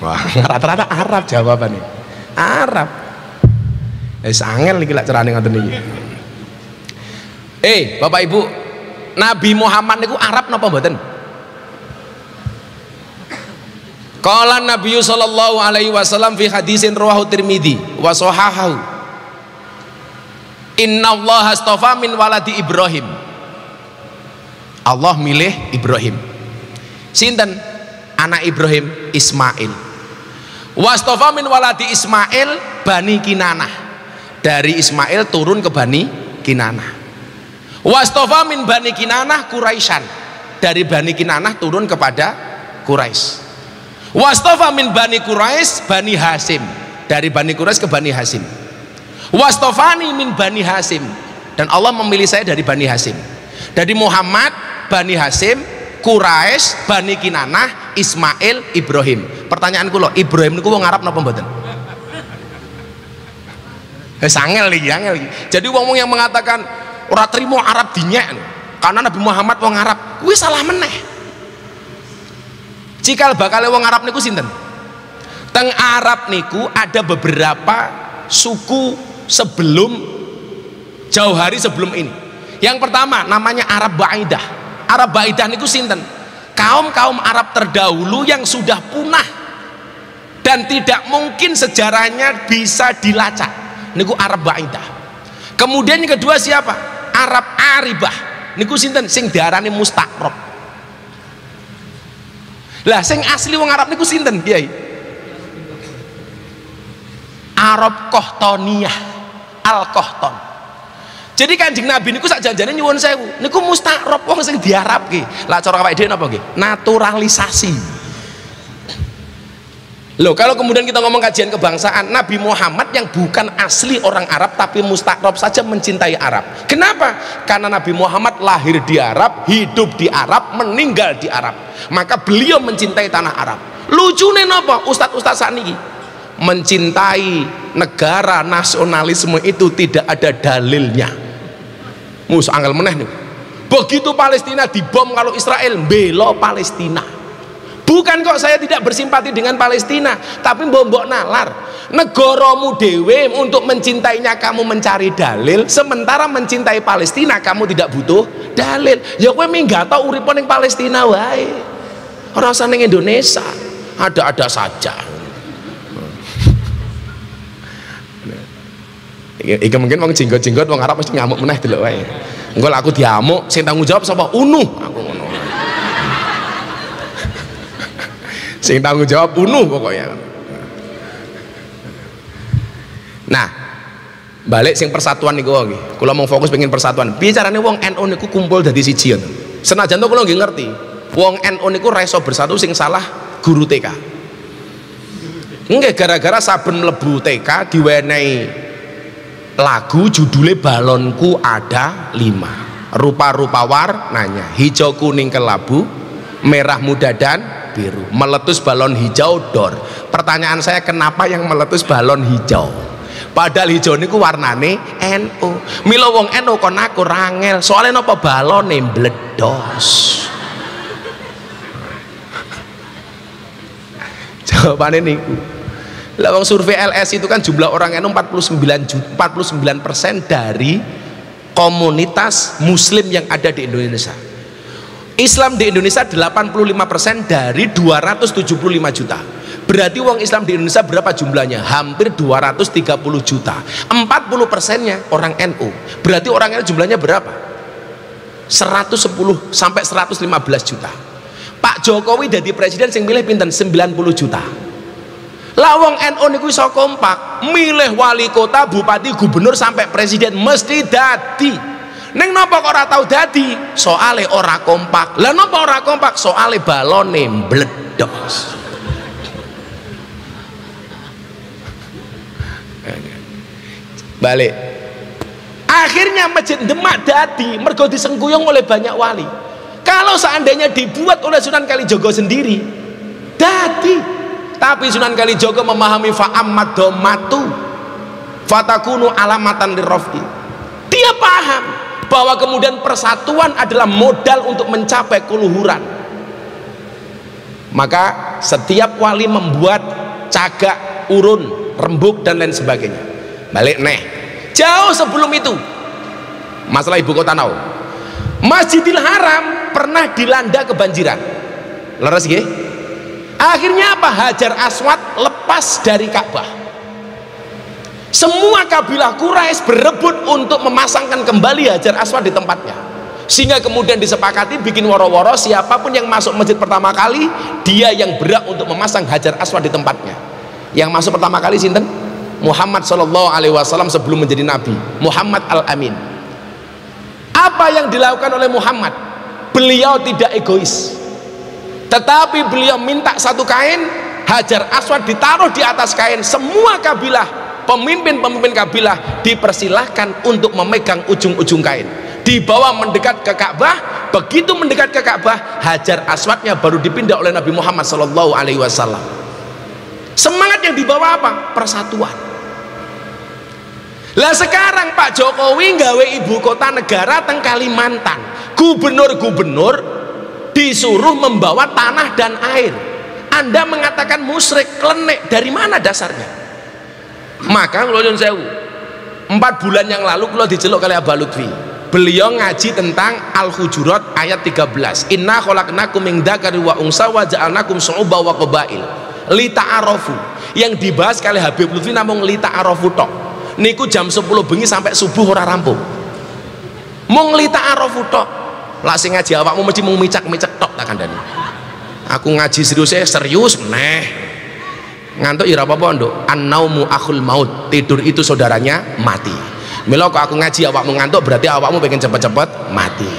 Wah, rata-rata Arab jawabannya. Arab. Angel iki lak carane ngoten iki. Bapak Ibu, Nabi Muhammad niku Arab napa mboten? Qala Nabi sallallahu alaihi wasallam fi hadisin rawahu Tirmidzi wa sahahahu. Innallaha astafa min waladi Ibrahim. Allah milih Ibrahim. Sinten? Anak Ibrahim Ismail. Wastofa min waladi Ismail Bani Kinanah. Dari Ismail turun ke Bani Kinanah. Wastofa min Bani Kinanah Quraisyan. Dari Bani Kinanah turun kepada Quraisy. Wastofa min Bani Quraisy Bani Hasim. Dari Bani Quraisy ke Bani Hasim. Wastofani min Bani Hasim. Dan Allah memilih saya dari Bani Hasim. Dari Muhammad Bani Hasim, Quraisy, Bani Kinanah, Ismail, Ibrahim. Pertanyaanku loh, Ibrahim niku wong Arab napa mboten? Angel iki. Jadi wong-wong yang mengatakan ora trimo Arab dinyek karena Nabi Muhammad wong Arab, kuwi salah meneh. Cikal bakal wong Arab niku sinten? Teng Arab niku ada beberapa suku sebelum jauh hari sebelum ini. Yang pertama namanya Arab Ba'idah. Arab Ba'idah niku sinten? Kaum-kaum Arab terdahulu yang sudah punah dan tidak mungkin sejarahnya bisa dilacak. Niku Arab Ba'idah. Kemudian yang kedua siapa? Arab Aribah. Niku sinten? Sing diarani musta'rab. Lah sing asli wong Arab niku sinten, Kiai? Arab Qahtaniyah, Al-Qahtan. Jadi Kanjeng Nabi niku sak janjane nyuwun sewu, niku musta'rab wong sing diarabke. Lah cara awake dhewe napa nggih? Naturalisasi. Loh, kalau kemudian kita ngomong kajian kebangsaan, Nabi Muhammad yang bukan asli orang Arab tapi mustakrab saja mencintai Arab. Kenapa? Karena Nabi Muhammad lahir di Arab, hidup di Arab, meninggal di Arab. Maka beliau mencintai tanah Arab. Lucunya apa? Ustadz-ustadz saat ini mencintai negara nasionalisme itu tidak ada dalilnya. Mus angel meneh nih. Begitu Palestina dibom kalau Israel belo Palestina. Bukan kok saya tidak bersimpati dengan Palestina, tapi mbok nalar negaramu dewe untuk mencintainya kamu mencari dalil, sementara mencintai Palestina kamu tidak butuh dalil. Ya kowe minggat tau uripan ning Palestina wae. Ora usah ning Indonesia. Ada-ada saja. Iki mungkin wong jenggot-jenggot wong Arab mesti ngamuk meneh delok wae. Engko aku diamuk sing tanggung jawab sapa? Unuh. Aku ngono. Sing tanggung jawab unuh pokoknya. Nah, balik sing persatuan niku nggih. Kula mau fokus pengen persatuan. Piye carane wong NU niku kumpul dadi siji ngono. Senajan to kula nggih ngerti, wong NU niku ra iso bersatu sing salah guru TK. Nggih gara-gara saben mlebu TK diwenehi lagu judulnya balonku ada 5. Rupa-rupa warnanya, hijau kuning kelabu, merah muda dan biru. Meletus balon hijau dor. Pertanyaan saya, kenapa yang meletus balon hijau? Padahal hijau niku warnane NU. Mila wong NU kon aku rangel. Soalnya napa balone mbledos. Jawabannya niku. Lah wong survei LS itu kan jumlah orang NU 49% dari komunitas muslim yang ada di Indonesia. Islam di Indonesia 85% dari 275 juta. Berarti uang Islam di Indonesia berapa jumlahnya? Hampir 230 juta. 40%-nya orang NU. Berarti orang NU jumlahnya berapa? 110 sampai 115 juta. Pak Jokowi jadi presiden sing milih pinten? 90 juta. Lah wong NU niku iso kompak, milih wali kota, bupati, gubernur sampai presiden mesti dadi. Neng napa kok ora tau dadi? Soale ora kompak. Lah napa ora kompak? Soale balone mbledos. Balik. Akhirnya Masjid Demak dadi mergo disengguyung oleh banyak wali. Kalau seandainya dibuat oleh Sunan Kalijogo sendiri, dadi. Tapi Sunan Kalijogo memahami fa'amad dhammatu fatakunu alamatan lirrafi. Dia paham bahwa kemudian persatuan adalah modal untuk mencapai keluhuran. Maka setiap wali membuat cagak, urun, rembuk dan lain sebagainya. Balik neh, jauh sebelum itu masalah ibu kota nau, Masjidil Haram pernah dilanda kebanjiran. Leres nggih? Akhirnya apa? Hajar Aswad lepas dari Ka'bah. Semua kabilah Quraisy berebut untuk memasangkan kembali Hajar Aswad di tempatnya, sehingga kemudian disepakati bikin woro-woro siapapun yang masuk masjid pertama kali dia yang berhak untuk memasang Hajar Aswad di tempatnya. Yang masuk pertama kali sinten? Muhammad Shallallahu Alaihi Wasallam sebelum menjadi nabi, Muhammad Al-Amin. Apa yang dilakukan oleh Muhammad? Beliau tidak egois, tetapi beliau minta satu kain, Hajar Aswad ditaruh di atas kain. Semua kabilah, pemimpin-pemimpin kabilah dipersilahkan untuk memegang ujung-ujung kain, dibawa mendekat ke Ka'bah. Begitu mendekat ke Ka'bah, Hajar Aswadnya baru dipindah oleh Nabi Muhammad Shallallahu Alaihi Wasallam. Semangat yang dibawa apa? Persatuan. Lah sekarang Pak Jokowi nggawe ibu kota negara teng Kalimantan, gubernur-gubernur disuruh membawa tanah dan air. Anda mengatakan musyrik, klenek, dari mana dasarnya? Maka kalau nyun sewu, 4 bulan yang lalu kalau diceluk kali Abah Lutfi, beliau ngaji tentang Al-Hujurat ayat 13. Inna khalaqnakum min dzakari wa unsa wa ja'alnakum syu'uban wa qabail lita'arafu. Yang dibahas kali Habib Lutfi namung lita'arafu tok. Niku jam 10 bengi sampai subuh ora rampung. Mung lita'arafu tok. Lah sing ngaji awakmu mesti mung micak-micak tok tak kandhani. Aku ngaji serius meneh. Ngantuk ya apa-apa nduk. An-naumu akhul maut, tidur itu saudaranya mati. Mila kok aku ngaji awakmu ngantuk, berarti awakmu pengen cepet-cepet mati.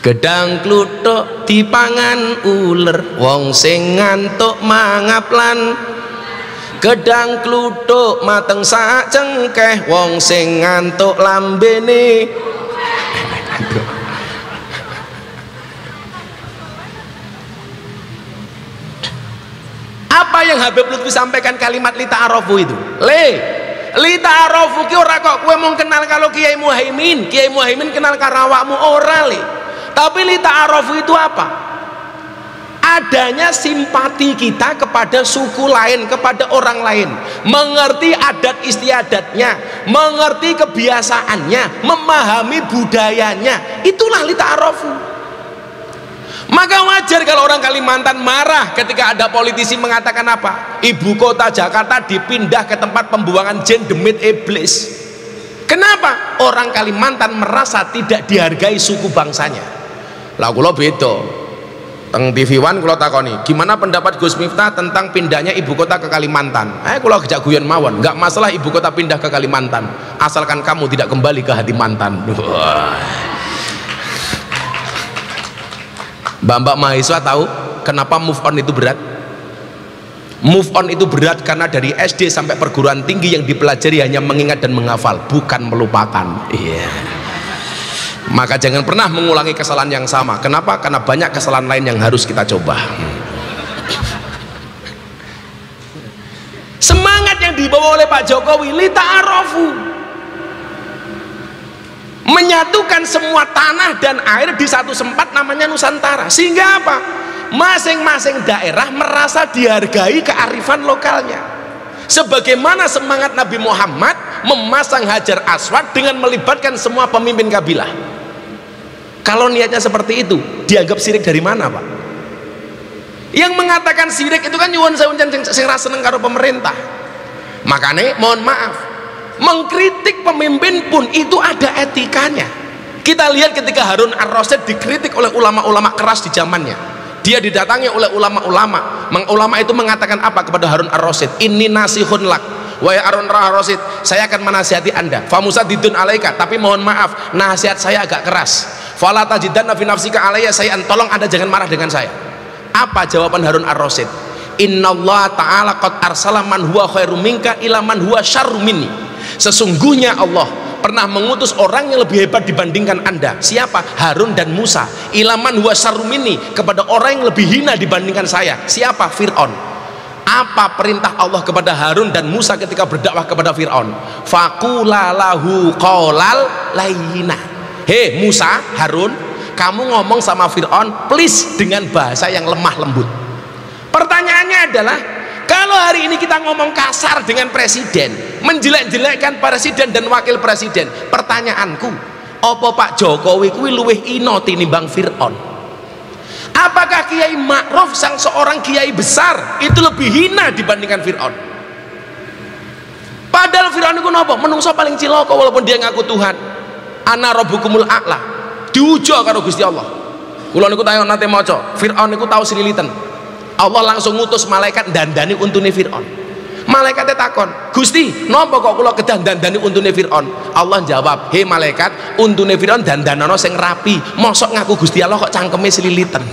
Gedang kluthuk dipangan uler, wong sing ngantuk mangaplan. Gedang kluthuk mateng sak cengkeh, wong sing ngantuk lambene. Apa yang Habib Lutfi sampaikan kalimat li ta'arofu itu? Li ta'arofu ki ora kok kowe mung kenal kalau Kiai Muhaimin. Kiai Muhaimin kenal karo awakmu ora le. Tapi li ta'arofu itu apa? Adanya simpati kita kepada suku lain, kepada orang lain, mengerti adat istiadatnya, mengerti kebiasaannya, memahami budayanya. Itulah li ta'arofu. Maka wajar kalau orang Kalimantan marah ketika ada politisi mengatakan apa? Ibu kota Jakarta dipindah ke tempat pembuangan jin demit iblis. Kenapa? Orang Kalimantan merasa tidak dihargai suku bangsanya. Lah kula beda. Teng TV One kula takoni, gimana pendapat Gus Miftah tentang pindahnya ibu kota ke Kalimantan? Kula gejak guyon mawon, enggak masalah ibu kota pindah ke Kalimantan, asalkan kamu tidak kembali ke hati mantan. Mbak-mbak mahasiswa tahu kenapa move on itu berat? Move on itu berat karena dari SD sampai perguruan tinggi yang dipelajari hanya mengingat dan menghafal, bukan melupakan. Iya. Maka jangan pernah mengulangi kesalahan yang sama. Kenapa? Karena banyak kesalahan lain yang harus kita coba. Semangat yang dibawa oleh Pak Jokowi li ta'arofu, menyatukan semua tanah dan air di satu tempat namanya Nusantara. Sehingga apa? Masing-masing daerah merasa dihargai kearifan lokalnya. Sebagaimana semangat Nabi Muhammad memasang Hajar Aswad dengan melibatkan semua pemimpin kabilah. Kalau niatnya seperti itu, dianggap syirik dari mana, Pak? Yang mengatakan syirik itu kan nyuwun sewu sing ra seneng karo pemerintah. Makanya mohon maaf, mengkritik pemimpin pun itu ada etikanya. Kita lihat ketika Harun Ar-Rasyid dikritik oleh ulama-ulama keras di zamannya, dia didatangi oleh ulama-ulama. Ulama itu mengatakan apa kepada Harun Ar-Rasyid? Inni nasihun lak, wahai Harun Ar-Rasyid, saya akan menasihati anda. Famusadidun alaika, tapi mohon maaf, nasihat saya agak keras. Fala tajidanna fi nafsika alayya sayyan, tolong anda jangan marah dengan saya. Apa jawaban Harun Ar-Rasyid? Innallaha ta'ala qad arsala man huwa khairum minka ila man huwa syarrum minni. Sesungguhnya Allah pernah mengutus orang yang lebih hebat dibandingkan anda. Siapa? Harun dan Musa. Ilaman huwa syarrum minni, kepada orang yang lebih hina dibandingkan saya. Siapa? Fir'aun. Apa perintah Allah kepada Harun dan Musa ketika berdakwah kepada Fir'aun? Faqula lahu qaulal layyina. Hei Musa, Harun, kamu ngomong sama Fir'aun please dengan bahasa yang lemah lembut. Pertanyaannya adalah, kalau hari ini kita ngomong kasar dengan presiden, menjelek-jelekkan presiden dan wakil presiden, pertanyaanku, apa Pak Jokowi kuwi luwih ino tinimbang Fir'aun? Apakah Kiai Ma'ruf sang seorang kiai besar itu lebih hina dibandingkan Fir'aun? Padahal Fir'aun itu napa? Menungso paling cilaka walaupun dia ngaku Tuhan. Ana rabbukumul a'la, diujo karo Gusti Allah. Kula niku tayo nate maca, Fir'aun niku tau sililitan. Allah langsung ngutus malaikat dandani untune Fir'aun. Malaikatnya takon, Gusti, napa kok kula kedah dandani untune Fir'aun? Allah jawab, hei malaikat, untune Fir'aun dandanana sing rapi, mosok ngaku Gusti Allah kok cangkeme sililitan.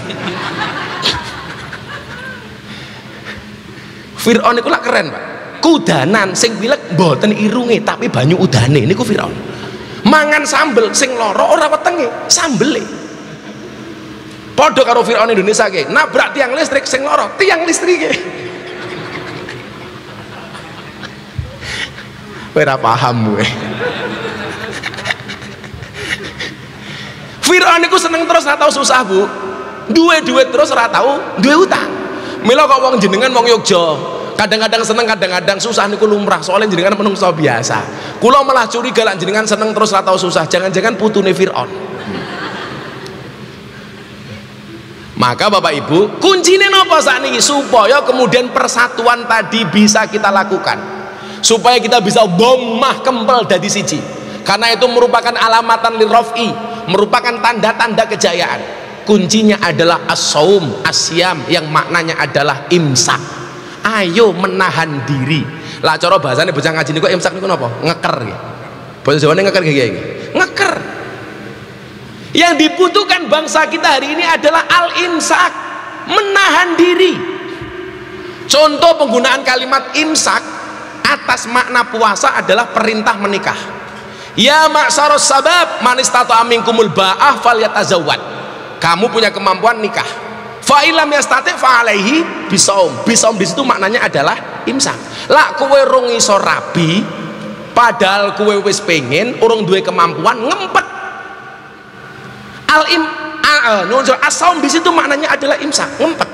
Fir'aun iku lak keren, Pak. Kudanan sing pilek mboten irunge tapi banyu udane niku Fir'aun. Mangan sambel sing loro ora wetenge, sambele. Padha karo Fir'aun Indonesia ke, nabrak tiang listrik sing loro, tiang listrike. Kowe ora paham kowe. Fir'aun niku seneng terus ora tau susah, Bu. Duwe duit terus ora tau duwe utang. Mila kok wong jenengan wong Yogya, kadang-kadang seneng kadang-kadang susah niku lumrah, soalnya jenengan menungso biasa. Kula malah curiga lan jenengan seneng terus ora tau susah, jangan-jangan putune Fir'aun. Maka Bapak Ibu, kuncinya napa sakniki supaya kemudian persatuan tadi bisa kita lakukan, supaya kita bisa bommah kempel dadi siji. Karena itu merupakan alamatan lirraf'i, merupakan tanda-tanda kejayaan. Kuncinya adalah as-saum, asyam, yang maknanya adalah imsak. Ayo menahan diri. Lah cara bahasane bocah ngaji niku imsak niku napa? Ngeker nggih. Basa Jawane ngeker nggih. Ngeker. Yang dibutuhkan bangsa kita hari ini adalah al-imsak, menahan diri. Contoh penggunaan kalimat imsak atas makna puasa adalah perintah menikah. Ya ma'syaros sabab man istata'a minkumul ba'ah falyatazawwad. Kamu punya kemampuan nikah. Fa ilam yastati' fa alaihi bisaum. Bisaum di situ maknanya adalah imsak. Lah kowe rung iso rabi, padahal kowe wis pengen, urung duwe kemampuan, ngempet. As-saum di situ maknanya adalah imsak, ngempet.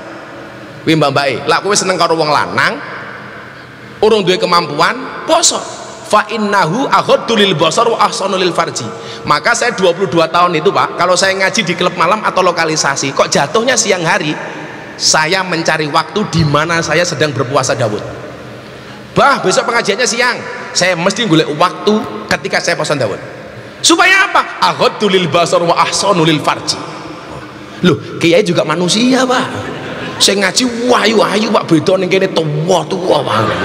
Kuwi mbak-mbake, lah kowe seneng karo wong lanang, urung duwe kemampuan, poso. Fa innahu aghaddu lil basar wa ahsanu lil farji. Maka saya 22 tahun itu Pak, kalau saya ngaji di klub malam atau lokalisasi, kok jatuhnya siang hari, saya mencari waktu di mana saya sedang berpuasa Daud. Bah, besok pengajiannya siang, saya mesti golek waktu ketika saya puasa Daud. Supaya apa? Aghaddu lil basar wa ahsanu lil farji. Loh, kiai juga manusia Pak. Saya ngaji wayu-wayu Pak, beda ning kene tuwa-tuwa banget.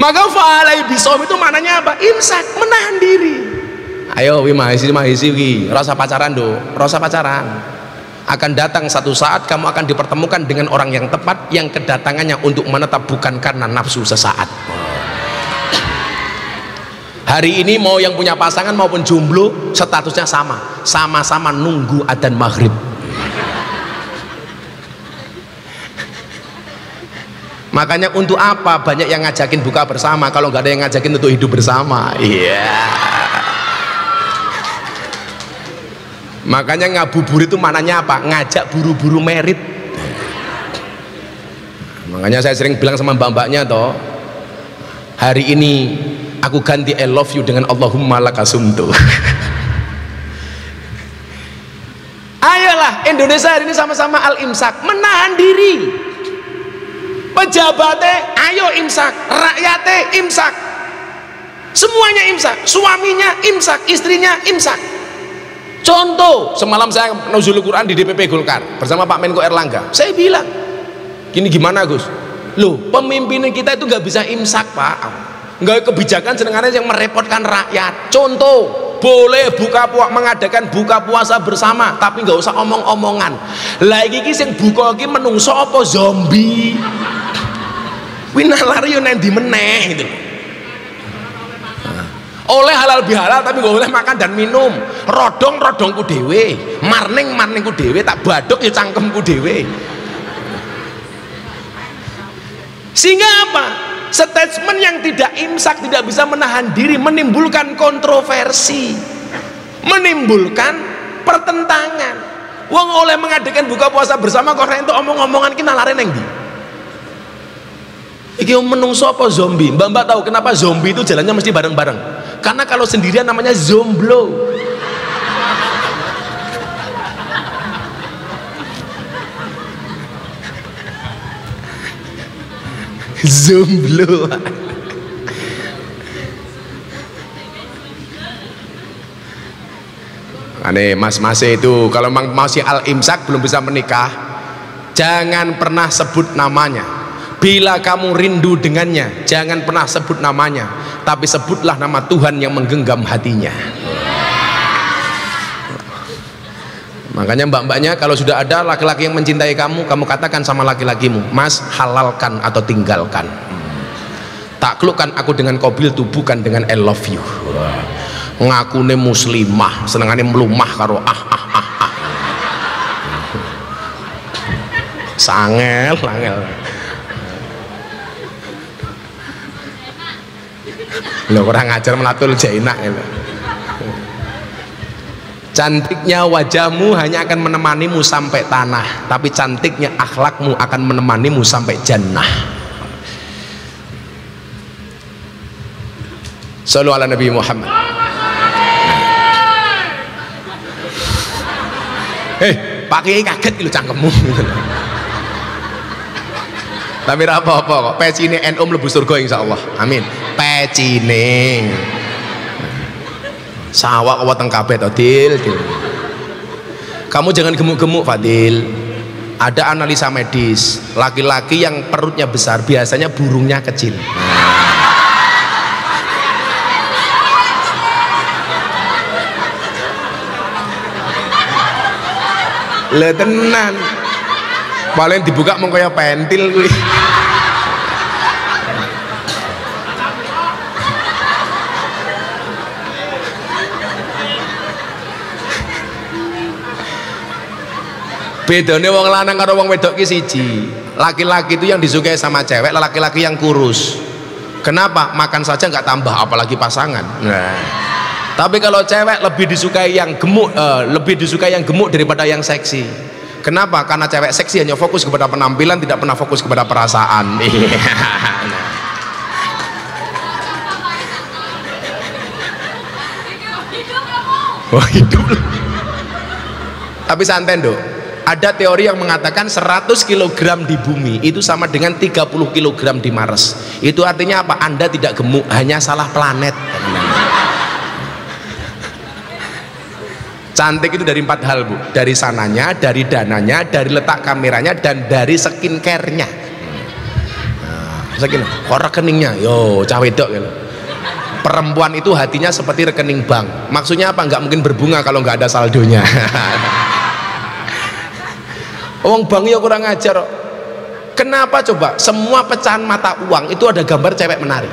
Maka fa'alai bisom itu maknanya apa? Imsak, menahan diri. Ayo wi mahisi wi, rasa pacaran do, rasa pacaran. Akan datang satu saat kamu akan dipertemukan dengan orang yang tepat, yang kedatangannya untuk menetap bukan karena nafsu sesaat. Hari ini mau yang punya pasangan maupun jomblo statusnya sama, sama-sama nunggu adzan maghrib. Makanya untuk apa banyak yang ngajakin buka bersama kalau nggak ada yang ngajakin untuk hidup bersama? Iya. Makanya ngabuburit itu maknanya apa? Ngajak buru-buru merit. Makanya saya sering bilang sama mbak-mbaknya toh, hari ini aku ganti I love you dengan Allahumma lakasumtu. Ayolah Indonesia hari ini sama-sama al-imsak, menahan diri. Pejabatnya ayo imsak, rakyatnya imsak, semuanya imsak, suaminya imsak, istrinya imsak. Contoh, semalam saya nuzul Quran di DPP Golkar bersama Pak Menko Erlangga. Saya bilang, gini gimana Gus? Loh, pemimpin kita itu nggak bisa imsak Pak, nggak kebijakan senengannya yang merepotkan rakyat. Contoh, boleh mengadakan buka puasa bersama, tapi nggak usah omong-omongan. Lagi sing buka iki menungso apa zombie? Winalari yo nendi meneh gitu. Oleh halal bihalal tapi nggak boleh makan dan minum. Rodongku dewe, marningku dewe, tak badok ya cangkemku dewe. Sehingga apa? Statement yang tidak imsak, tidak bisa menahan diri, menimbulkan kontroversi, menimbulkan pertentangan. Wong oleh mengadakan buka puasa bersama kok itu omong-omongan kita lari neng di. Iki menungso apa zombie? Mbak tahu kenapa zombie itu jalannya mesti bareng-bareng? Karena kalau sendirian namanya zomblo. Zomblo. Aneh mas-mas itu kalau memang masih al-imsak belum bisa menikah, jangan pernah sebut namanya. Bila kamu rindu dengannya, jangan pernah sebut namanya, tapi sebutlah nama Tuhan yang menggenggam hatinya. Makanya mbak-mbaknya kalau sudah ada laki-laki yang mencintai kamu, kamu katakan sama laki-lakimu, Mas, halalkan atau tinggalkan. Taklukkan aku dengan qabil tu, bukan dengan I love you. Ngakune muslimah, senengane melumah karo sangel. Loh, orang ngajar melatul jainak gitu. Cantiknya wajahmu hanya akan menemanimu sampai tanah, tapi cantiknya akhlakmu akan menemanimu sampai jannah. Sallu ala Nabi Muhammad. Pak Kiai kaget gitu cangkemmu. Tapi apa-apa kok, pecine NU mlebu surga insyaallah. Amin. Pecine. Sawak kok teng kabeh to, Dil. Kamu jangan gemuk-gemuk, Fadil. Ada analisa medis, laki-laki yang perutnya besar biasanya burungnya kecil. Le tenan. Paling dibuka mung kaya pentil kuwi. Bedanya wong lanang karo wong wedok ki siji. Laki-laki itu yang disukai sama cewek, laki-laki yang kurus. Kenapa? Makan saja nggak tambah, apalagi pasangan. Nah. Tapi kalau cewek lebih disukai yang gemuk, daripada yang seksi. Kenapa? Karena cewek seksi hanya fokus kepada penampilan, tidak pernah fokus kepada perasaan. Wah, hidup. Tapi santai dong. Ada teori yang mengatakan 100 kg di bumi itu sama dengan 30 kg di Mars. Itu artinya apa? Anda tidak gemuk, hanya salah planet. Cantik itu dari 4 hal, Bu. Dari sananya, dari dananya, dari letak kameranya, dan dari skincare-nya. Nah, kok rekeningnya? Yo, cah wedok gitu. Perempuan itu hatinya seperti rekening bank. Maksudnya apa? Nggak mungkin berbunga kalau nggak ada saldonya. Uang bank ya kurang ajar. Kenapa coba? Semua pecahan mata uang itu ada gambar cewek menari.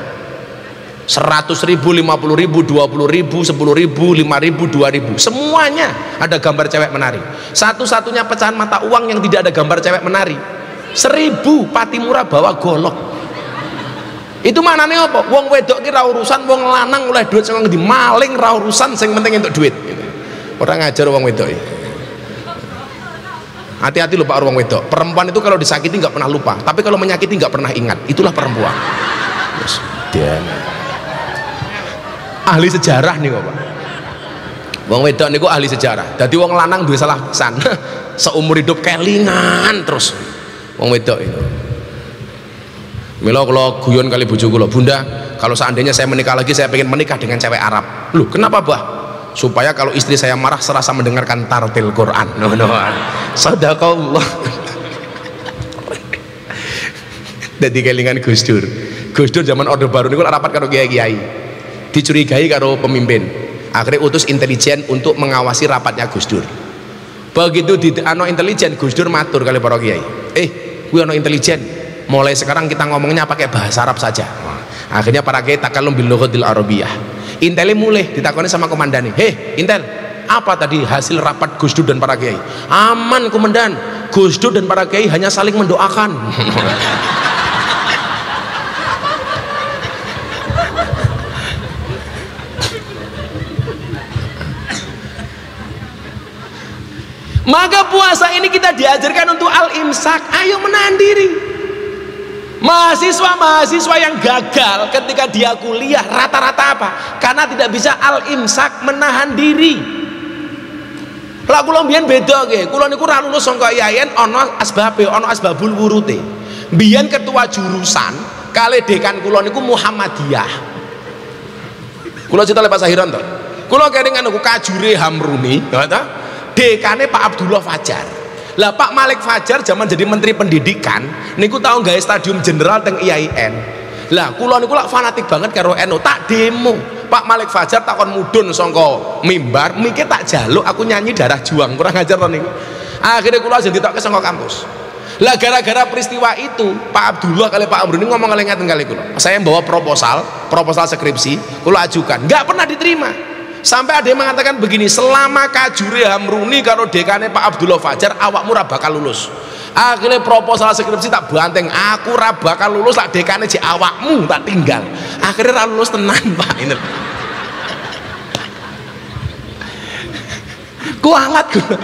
100.000, 50.000, 20.000, 10.000, 5.000, 2.000. Semuanya ada gambar cewek menari. Satu-satunya pecahan mata uang yang tidak ada gambar cewek menari 1.000 Patimura bawa golok. Itu maknanya apa? Wong wedok ki ra urusan, wong lanang oleh duit sing ngendi maling ra urusan, sing penting entuk duit. Orang ngajar wong wedok. Hati-hati lupa orang wedok. Perempuan itu kalau disakiti nggak pernah lupa, tapi kalau menyakiti nggak pernah ingat. Itulah perempuan. Ahli sejarah nih kok, Pak. Wong wedok niku ahli sejarah. Jadi wong lanang duwe salah pesan. Seumur hidup kelingan terus. Wong wedok itu. Mila kalau guyon kali bojo kula, Bunda, kalau seandainya saya menikah lagi, saya pengen menikah dengan cewek Arab. Loh, kenapa, Bah? Supaya kalau istri saya marah serasa mendengarkan tartil Quran. Sadaqallah. Dadi kelingan Gus Dur. Gus Dur zaman Orde Baru niku rapat karo kiai-kiai. Dicurigai karo pemimpin. Akhirnya utus intelijen untuk mengawasi rapatnya Gus Dur. Begitu di ano intelijen, Gus Dur matur kali para kiai. Kuwi ano intelijen. Mulai sekarang kita ngomongnya pakai bahasa Arab saja. Akhirnya para kiai takallum bil lughatil arabiyyah. Intelnya mulai ditakoni sama komandan. Intel, apa tadi hasil rapat Gus Dur dan para kiai? Aman komandan, Gus Dur dan para kiai hanya saling mendoakan. Maka puasa ini kita diajarkan untuk al-imsak. Ayo menahan diri. Mahasiswa yang gagal ketika dia kuliah rata-rata apa? Karena tidak bisa al-imsak, menahan diri. Lah kula mbiyen beda nggih. Kula niku ra lulus saka IAIN ana asbabe, ana asbabul wurute. Mbiyen ketua jurusan kali dekan kula niku Muhammadiyah. Kula cerita le Pak Sahiran to. Kula kering anu kajure Hamruni, dekane Pak Abdullah Fajar. Lah Pak Malik Fajar zaman jadi menteri pendidikan niku tau gawe stadium jenderal teng IAIN. Lah kula niku lak fanatik banget karo NU, tak demo. Pak Malik Fajar takon mudhun saka mimbar, mikir tak jaluk aku nyanyi darah juang, kurang ajar to niku. Akhirnya kula ajeng ditokke saka kampus. Lah gara-gara peristiwa itu Pak Abdullah kali Pak Amruni ngomong kali ngaten kali kula. Saya bawa proposal skripsi, kula ajukan, nggak pernah diterima. Sampai ada yang mengatakan begini, selama kajure Hamruni karo dekane Pak Abdullah Fajar awakmu ra bakal lulus. Akhirnya proposal skripsi tak banteng, aku ra bakal lulus, tak dekane je awakmu tak tinggal. Akhirnya ra lulus tenan, Pak. Ini kualat gue.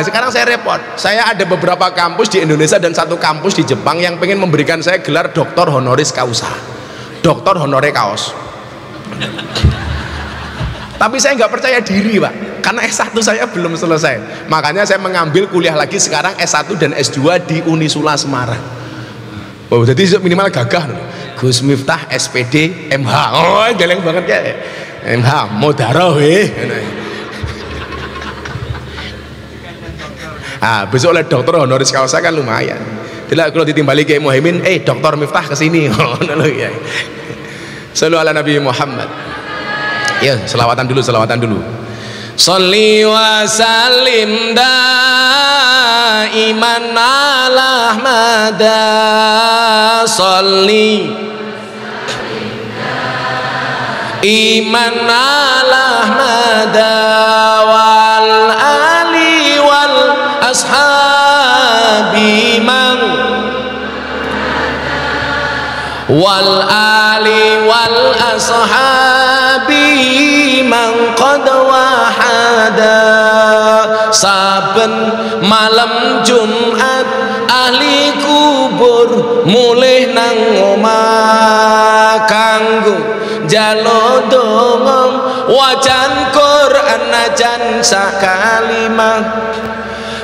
Sekarang saya repot. Saya ada beberapa kampus di Indonesia dan satu kampus di Jepang yang pengen memberikan saya gelar doktor honoris causa, doktor honore kaos. Tapi saya nggak percaya diri, Pak, karena S1 saya belum selesai. Makanya saya mengambil kuliah lagi sekarang S1 dan S2 di Unisula Semarang. Oh, jadi minimal gagah. Gus Miftah SPD MH. Oh, geleng banget ya. MH Modaro besok oleh dokter honoris causa kan lumayan. Tidak kalau ditimbali Kiai Muhaimin, dokter Miftah kesini. Sallu ala Nabi Muhammad. Ya, selawatan dulu. Sholli wa sallim daiman ala Ahmada. Sholli iman ala Ahmada wal ali wal ashabi man wal ali wal ashabi man qad wahada. Saben malam Jumat ahli kubur mulih nang omah kanggo jaluk donga wajan Quran najan sakalimah.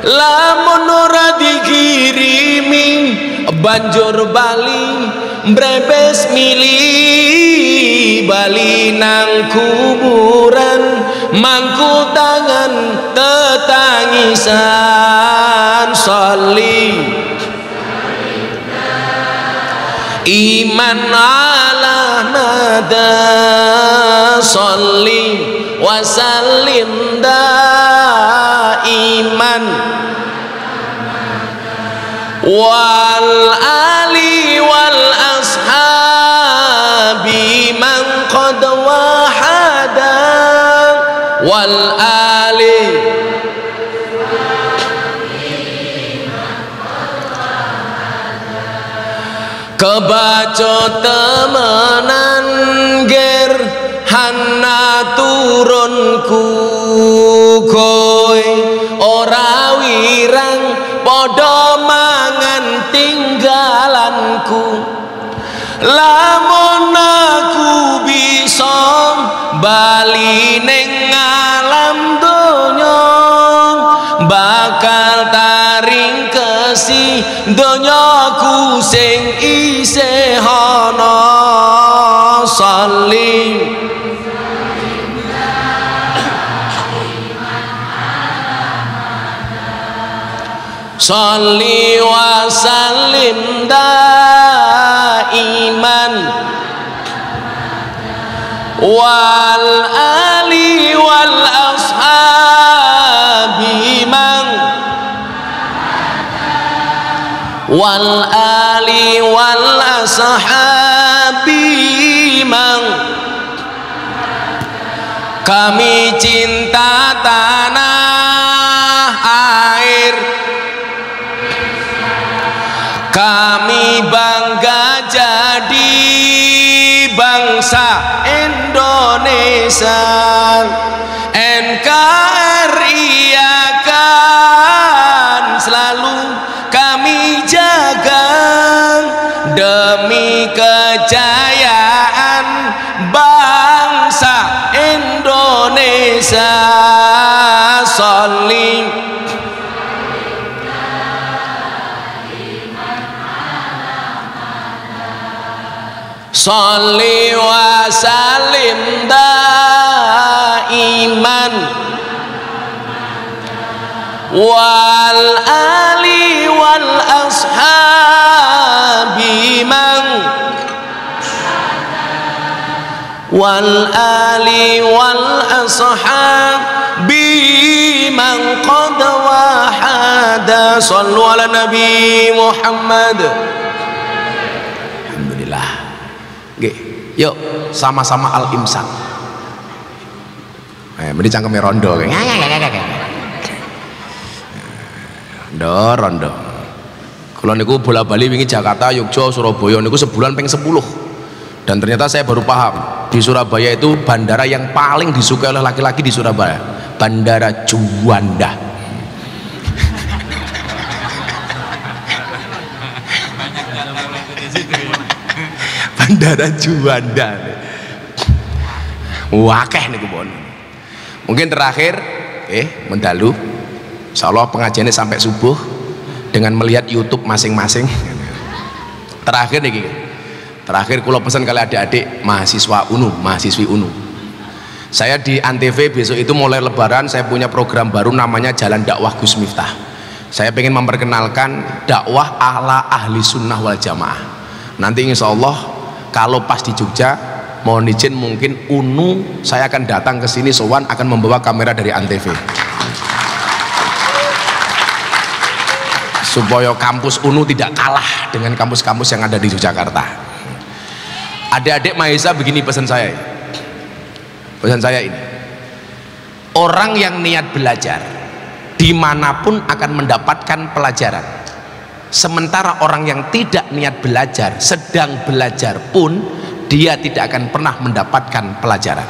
Lamun ora dikirimi banjur bali mbrebes mili bali nang kuburan mangku tangan tetangisan. Sholli iman ala Ahmada. Sholli wa sallim daiman wal ali wal ashabi man qad wahada wal ali kebaca temenan ger hana turunku kowe ora wirang padha mangan tinggalanku. Lamun aku bisa bali ning alam donya bakal taring kesi donyaku sing isih ana. Sholli Sholli wa sallim daiman wal ali wal ashabi man wal ali wal ashabi man. Kami cinta tanah air, kami bangga jadi bangsa Indonesia. NKRI akan selalu kami jaga demi kejayaan bangsa Indonesia. Sholli Sholli wa sallim daiman wal ali wal ashabi man wal ali wal ashabi man qad wahada. Shallu ala Nabi Muhammad. Alhamdulillah. Yuk sama-sama al-imsak. Mending cangkeme rondo. Rondo. Kalau niku bola-bali wingi Jakarta, Yogyakarta, Surabaya niku sebulan peng 10. Dan ternyata saya baru paham di Surabaya itu bandara yang paling disukai oleh laki-laki di Surabaya, Bandara Juanda. Bandara Juanda. Wakeh niku pun. Mungkin terakhir mendalu. Insyaallah pengajiannya sampai subuh dengan melihat YouTube masing-masing. Terakhir niki. Terakhir kula pesan kali adik-adik mahasiswa UNU, mahasiswi UNU. Saya di Antv besok itu mulai lebaran saya punya program baru namanya Jalan Dakwah Gus Miftah. Saya pengen memperkenalkan dakwah ala ahli sunnah wal jamaah. Nanti insya Allah kalau pas di Jogja mohon izin mungkin UNU saya akan datang ke sini sowan akan membawa kamera dari Antv supaya kampus UNU tidak kalah dengan kampus-kampus yang ada di Yogyakarta. Adik-adik mahasiswa begini pesan saya ini, orang yang niat belajar dimanapun akan mendapatkan pelajaran, sementara orang yang tidak niat belajar sedang belajar pun dia tidak akan pernah mendapatkan pelajaran.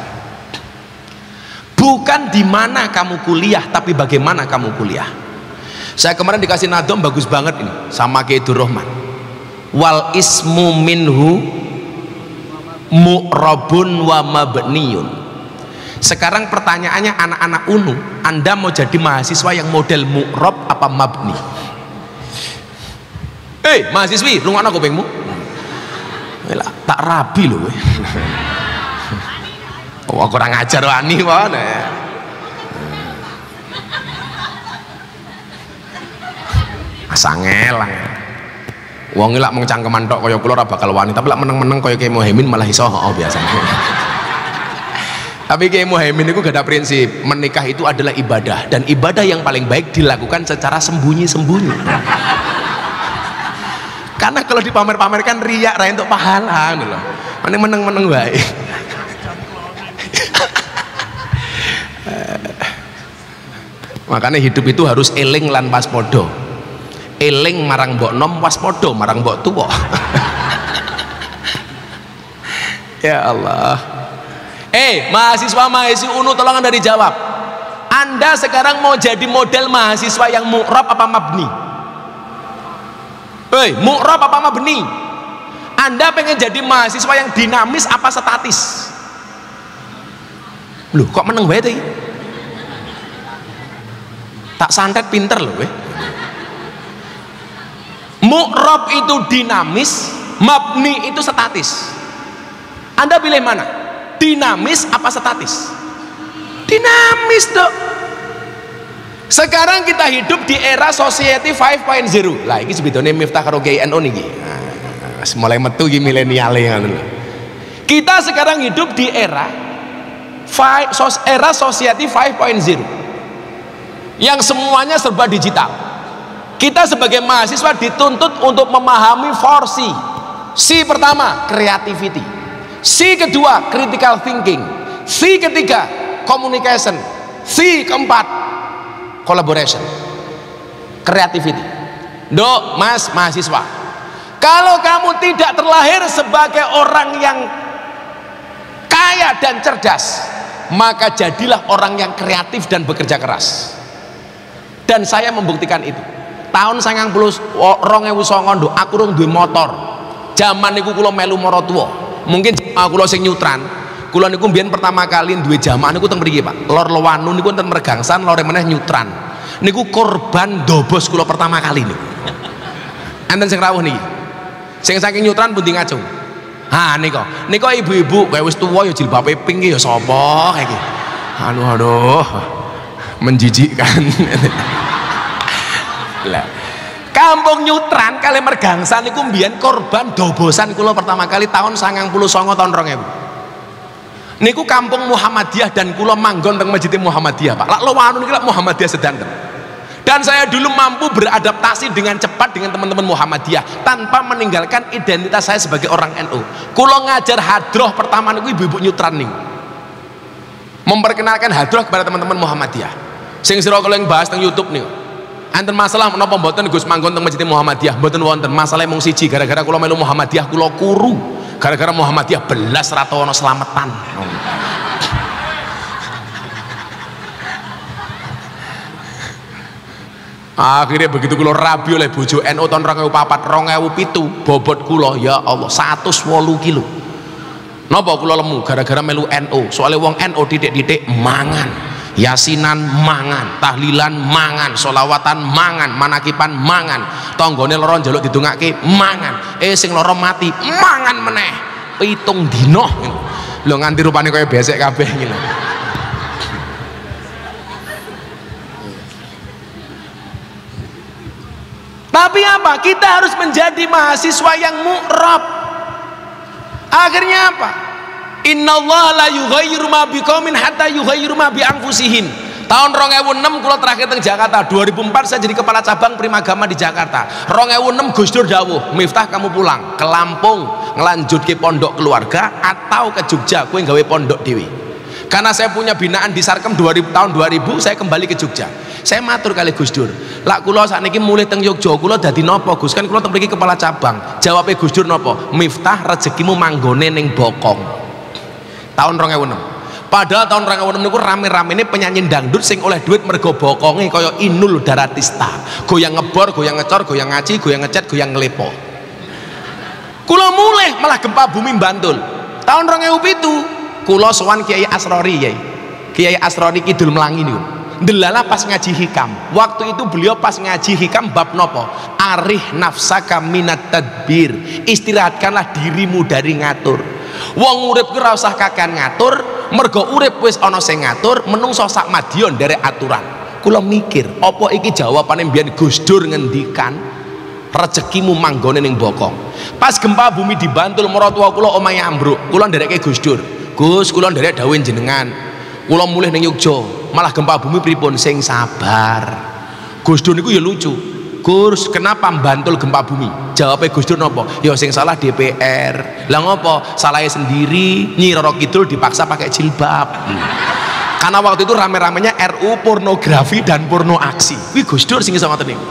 Bukan di mana kamu kuliah, tapi bagaimana kamu kuliah. Saya kemarin dikasih nadom bagus banget ini sama Kiai Durrahman, wal ismu minhu mu'rabun wa mabniyun. Sekarang pertanyaannya anak-anak UNU, Anda mau jadi mahasiswa yang model mu'rab apa mabni? Mahasiswi, rungokno kupingmu. Tak rabi loh. Wah, kurang ajar wani wae. Asangelang. Wong lak mung cangkeman tok kaya kula ora bakal wani, tapi lak meneng-meneng kaya Kiai Muhaimin malah iso biasanya. Tapi Kiai Muhaimin itu gak ada prinsip, menikah itu adalah ibadah, dan ibadah yang paling baik dilakukan secara sembunyi-sembunyi. Karena kalau dipamer-pamerkan riak ra entuk pahala ngono lho. Meneng-meneng wae. Makanya hidup itu harus eling lan waspada. Eling marang mbok nom, waspada marang mbok tuwa. Ya Allah. Mahasiswa UNU tolong Anda dijawab. Anda sekarang mau jadi model mahasiswa yang mu'rab apa mabni? Mu'rab apa mabni? Anda pengen jadi mahasiswa yang dinamis apa statis? Loh, kok meneng wae teh? Tak santet pinter loh weh. Mu'rab itu dinamis, mabni itu statis. Anda pilih mana? Dinamis apa statis? Dinamis dok. Sekarang kita hidup di era society 5.0. Lah ini sebetulnya Miftah karo Kiai NU niki. Mulai metu iki milenial ngono. Kita sekarang hidup di era society 5.0 yang semuanya serba digital. Kita sebagai mahasiswa dituntut untuk memahami 4C. C pertama, creativity. C kedua, critical thinking. C ketiga, communication. C keempat, collaboration. Creativity. Dok, mas mahasiswa, kalau kamu tidak terlahir sebagai orang yang kaya dan cerdas, maka jadilah orang yang kreatif dan bekerja keras. Dan saya membuktikan itu. Tahun 2009 nduk aku rung duwe motor. Zaman niku kula melu maratuwa. Mungkin kula sing nyutran, kula niku mbiyen pertama kali duwe jamaah niku teng mriki, Pak. Lor Lewanu niku teng Mergangsan, lore meneh nyutran. Niku korban dobos kula pertama kali niku. Enten sing rawuh niki. Sing saking nyutran pundi ngacung. Ha nika ibu-ibu kayak wis tuwa ya jilbabe pink ya sapa iki. Aduh. Menjijikkan. Lah, kampung Nyutran kali Mergangsan niku mbiyen korban dobosan kula pertama kali tahun 99 tahun 2000. Niku kampung Muhammadiyah dan kula manggon teng Masjid Muhammadiyah, Pak. Lak Lewanu niki lak Muhammadiyah sedanten. Dan saya dulu mampu beradaptasi dengan cepat dengan teman-teman Muhammadiyah tanpa meninggalkan identitas saya sebagai orang NU. Kula ngajar hadroh pertama niku ibu-ibu Nyutran niku. Memperkenalkan hadroh kepada teman-teman Muhammadiyah. Sing sira kula yang bahas teng YouTube niku. Enten masalah menapa mboten Gus manggon teng Masjid Muhammadiyah? Mboten wonten. Masalah mung siji, gara-gara kula melu Muhammadiyah kula kuru. Gara-gara Muhammadiyah belas ra tau ana slametan. Akhirnya begitu kula rabi oleh bojo NU tahun 2004, 2007 bobot kula ya Allah 108 kilo. Napa kula lemu? Gara-gara melu NU. Soalnya wong NU titik-titik mangan. Yasinan mangan, tahlilan mangan, solawatan mangan, manakipan mangan, tonggone loro njaluk didongake mangan, sing loro mati mangan meneh 7 dina lho, nganti rupane kaya besek kabeh ngene. Tapi apa? Kita harus menjadi mahasiswa yang mu'rab. Akhirnya apa? Innallaha la yughayyiru ma biqaumin hatta yughayyiru ma bi anfusihim. Tahun 2006 kula terakhir teng Jakarta. 2004 saya jadi kepala cabang Primagama di Jakarta. 2006 Gus Dur dawuh, Miftah kamu pulang ke Lampung ngelanjutke pondok keluarga atau ke Jogja kowe gawe pondok dewi. Karena saya punya binaan di Sarkem tahun 2000 saya kembali ke Jogja. Saya matur kali Gus Dur, lak kula sakniki mulih teng Yogya kula dadi napa Gus? Kan kula teng mriki kepala cabang. Jawabe Gus Dur napa? Miftah rezekimu manggone ning Bokong. Tahun 2006. Padahal tahun 2006 niku rame-ramene penyanyi dangdut sing oleh duit mergo bokonge kaya Inul Daratista. Goyang ngebor, goyang ngecor, goyang ngaji, goyang ngecet, goyang nglepo. Kula mulih malah gempa bumi Bantul. Tahun 2007 kula sowan Kiai Asrori, Kiai Asrori Kidul Melangi niku. Delala pas ngaji hikam. Waktu itu beliau pas ngaji hikam bab nopo? Arih nafsaka minat tadbir. Istirahatkanlah dirimu dari ngatur. Wong urip ku ora usah kakean ngatur, mergo urip wis ana sing ngatur, menungso sak madyon derek aturan. Kula mikir, apa iki jawabane mbiyen Gus Dur ngendikan rezekimu manggone ning Bokong. Pas gempa bumi di Bantul maratuwa kula omahe ambruk, kula nderekke Gus Dur. Gus, kula nderek dawuh jenengan. Kula mulih ning Yogya, malah gempa bumi pripun? Sing sabar. Gus Dur niku ya lucu. Gus, kenapa Bantul gempa bumi? Jawabnya Gus Dur nopo? Ya sing salah DPR. Lah ngopo? Salahnya sendiri. Nyi Roro Kidul dipaksa pakai jilbab. Karena waktu itu rame-ramenya RU pornografi dan porno aksi. Wih Gus Dur sing iso ngoten niku.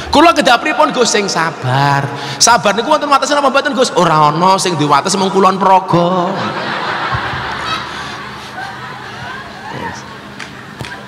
Kula kedah pripun Gus? Sing sabar. Sabar niku wonten watese napa mboten Gus? Ora ana sing diwates mung kulon praga.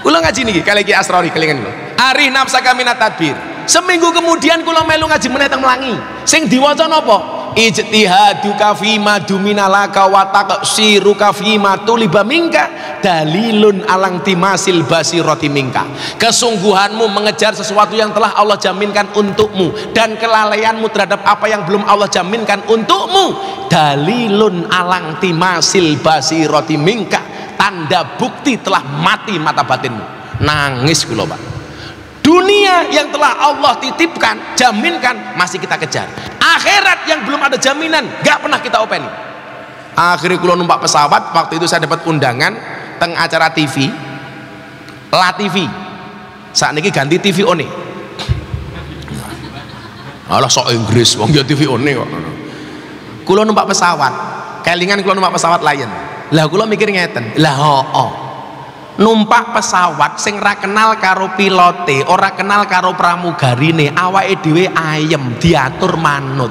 Kula ngaji niki kali iki Asrori kelingan kula. Arih nafsaka minat tadbir. Seminggu kemudian kula melu ngaji meneh teng Melangi. Sing diwaca napa? Ijtihaduka fima duminalaka wa taqsiruka fima tuliba minka dalilun alang timasil basirati minka. Kesungguhanmu mengejar sesuatu yang telah Allah jaminkan untukmu dan kelalaianmu terhadap apa yang belum Allah jaminkan untukmu dalilun alang timasil basirati minka, tanda bukti telah mati mata batinmu. Nangis kula Pak. Dunia yang telah Allah titipkan, jaminkan, masih kita kejar. Akhirat yang belum ada jaminan, gak pernah kita openi. Akhirnya kula numpak pesawat. Waktu itu saya dapat undangan teng acara TV La TV. Saat ini ganti TV One. Alah sok Inggris, wong ya TV One kok. Kula numpak pesawat, kelingan kula numpak pesawat Lion. Lah kula mikir ngeten, lah numpak pesawat sing ra kenal karo pilote, ora kenal karo pramugarine, awake dhewe ayem diatur manut.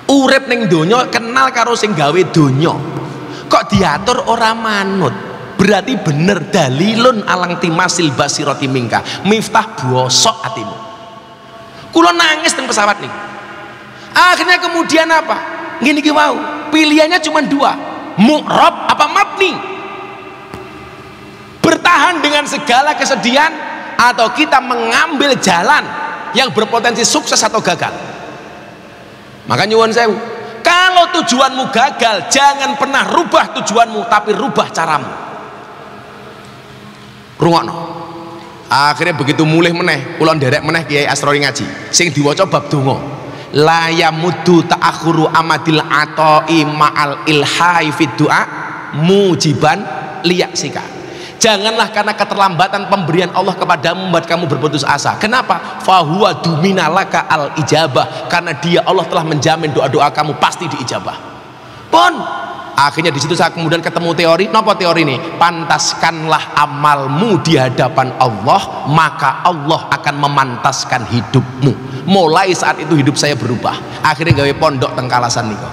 Urip ning donya kenal karo sing gawe donya, kok diatur ora manut. Berarti bener dalilun alang timasil basirati mingka. Miftah bosok atimu. Kula nangis teng pesawat nih. Akhirnya kemudian apa? Gini ki mau, pilihannya cuma dua, mu'rab apa mabni. Bertahan dengan segala kesedihan atau kita mengambil jalan yang berpotensi sukses atau gagal. Maka nyuwun sewu, kalau tujuanmu gagal jangan pernah rubah tujuanmu, tapi rubah caramu. Rungokno. Akhirnya begitu mulih meneh kula nderek meneh Kiai Asrori ngaji sing diwaca bab donga. La yamuddu ta'akhuru amadil ata'i ma'al ilhai fid du'a mujiban liyaksika. Janganlah karena keterlambatan pemberian Allah kepadamu membuat kamu berputus asa. Kenapa? Fahuwa duminalaka al ijabah. Karena dia Allah telah menjamin doa-doa kamu pasti diijabah. Pun akhirnya di situ saya kemudian ketemu teori. Napa teori ini? Pantaskanlah amalmu di hadapan Allah, maka Allah akan memantaskan hidupmu. Mulai saat itu hidup saya berubah. Akhirnya gawe pondok teng Kalasan niku.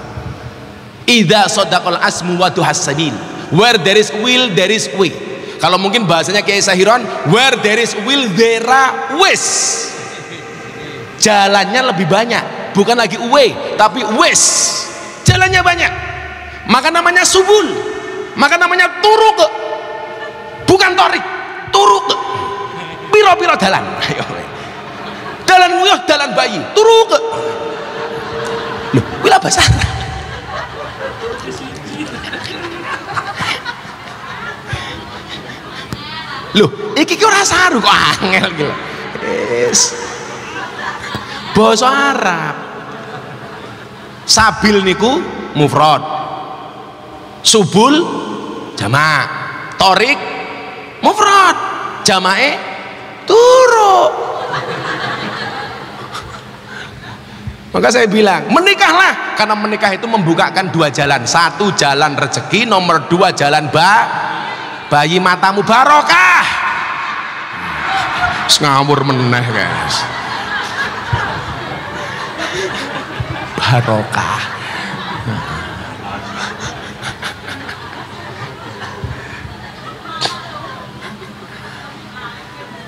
Idza sadaqal asmu wa tuhassabil. Where there is will there is way. Kalau mungkin bahasanya Kiai Sahiron, where there is will there are ways. Jalannya lebih banyak, bukan lagi way tapi ways. Jalannya banyak, maka namanya subul, maka namanya turuk, bukan torik. Turuk, piro-piro dalan. Dalan nguyuh, dalan bayi, turuk. Loh, wila bahasa loh, iki ki ora saru kok angel iki lho. Wis. Basa Arab. Sabil niku mufrad. subul jamak, torik mufrad, jamae turuk. Maka saya bilang menikahlah, karena menikah itu membukakan dua jalan, satu jalan rezeki, nomor dua jalan bayi matamu barokah. Ngawur meneh guys, barokah.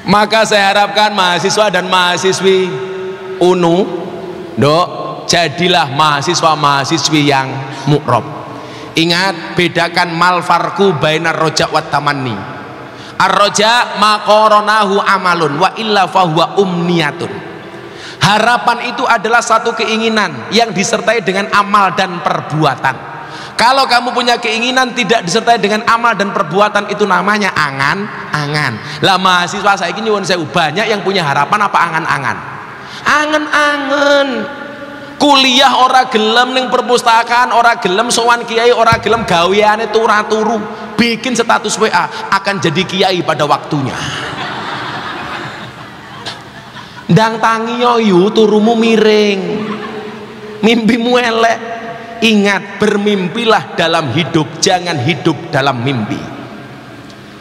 Maka saya harapkan mahasiswa dan mahasiswi UNU, dok, jadilah mahasiswa-mahasiswi yang mu'rob. Ingat, bedakan mal farku bainar roja wa tamanni. Ar-roja maqoronahu amalun wa illa fahuwa umniyatun. Harapan itu adalah satu keinginan yang disertai dengan amal dan perbuatan. Kalau kamu punya keinginan tidak disertai dengan amal dan perbuatan, itu namanya angan-angan. Lah mahasiswa saya ini nyuwun sewu, banyak yang punya harapan apa angan-angan. Angen-angen. Kuliah ora gelem ning perpustakaan, ora gelem sowan kiai, ora gelem gaweane turu, bikin status WA akan jadi kiai pada waktunya. Ndang tangi yo turumu miring. Mimpimu elek. Ingat, bermimpilah dalam hidup, jangan hidup dalam mimpi.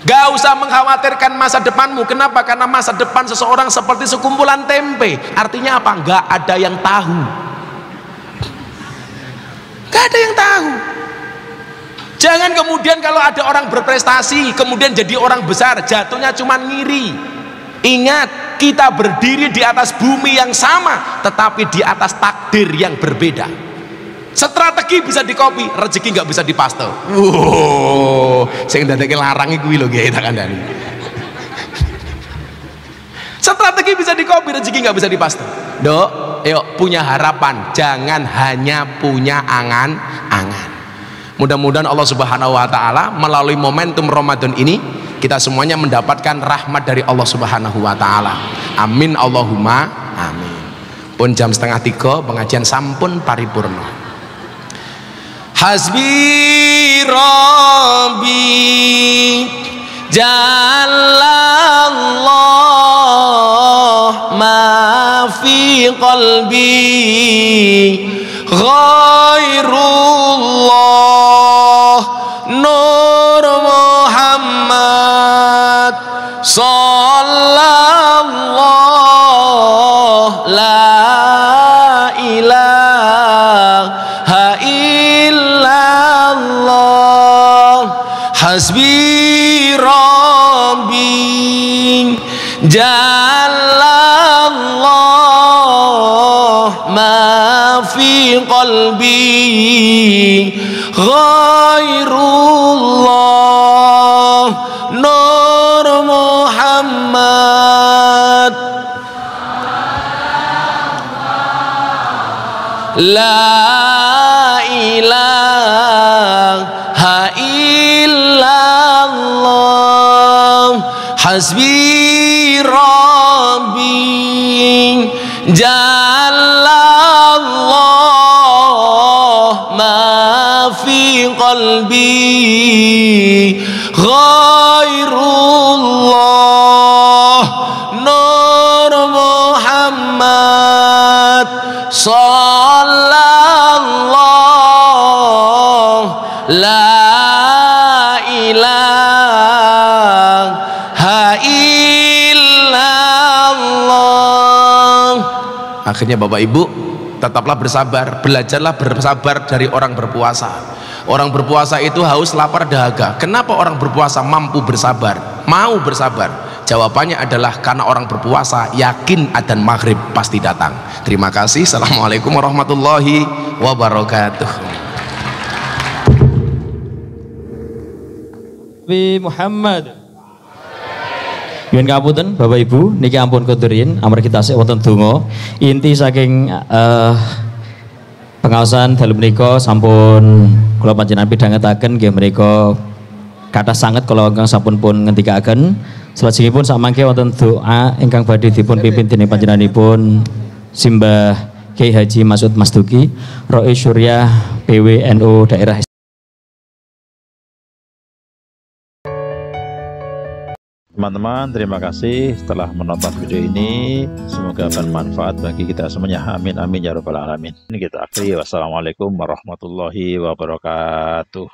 Gak usah mengkhawatirkan masa depanmu. Kenapa? Karena masa depan seseorang seperti sekumpulan tempe. Artinya apa? Gak ada yang tahu. Gak ada yang tahu. Jangan kemudian kalau ada orang berprestasi kemudian jadi orang besar, jatuhnya cuma ngiri. Ingat, kita berdiri di atas bumi yang sama, tetapi di atas takdir yang berbeda. Strategi bisa dikopi, rezeki nggak bisa dipaste. Saya nggak larang itu loh, kita kandani. Strategi bisa dikopi, rezeki nggak bisa dipaste. Dok, yuk punya harapan, jangan hanya punya angan-angan. Mudah-mudahan Allah Subhanahu Wa Taala melalui momentum Ramadan ini kita semuanya mendapatkan rahmat dari Allah Subhanahu Wa Taala. Amin Allahumma amin. Pun jam 2:30 pengajian sampun paripurna. Hasbi Rabbi Jalallah ma fi qalbi ghairullah Nur Muhammad sallallahu la ilaha Hasbi Rabbi Jalallah ma fi qalbi ghairullah Nur Muhammad la ilaha Hasbi Rabbi Jalallah ma fi qalbi ghairullah Nur Muhammad sallallahu la Akhirnya Bapak Ibu tetaplah bersabar, belajarlah bersabar dari orang berpuasa. Orang berpuasa itu haus, lapar, dahaga. Kenapa orang berpuasa mampu bersabar, mau bersabar? Jawabannya adalah karena orang berpuasa yakin adzan maghrib pasti datang. Terima kasih. Assalamualaikum warahmatullahi wabarakatuh. Nabi Muhammad. Yun kapunten Bapak Ibu niki ampun kuturin amargi tasih wonten donga inti saking pengaosan dalu menika sampun kula panjenengan pidhangetaken nggih menika kathah sanget kula ingkang sampun pun ngendikaken salajengipun samangke wonten doa ingkang badhe dipun pimpin dening panjenenganipun Simbah Kyai Haji Masud Mas Duki Rais Syuriah PWNU daerah Teman-teman, terima kasih telah menonton video ini. Semoga bermanfaat bagi kita semuanya. Amin amin ya rabbal alamin. Ini kita akhiri. Wassalamualaikum warahmatullahi wabarakatuh.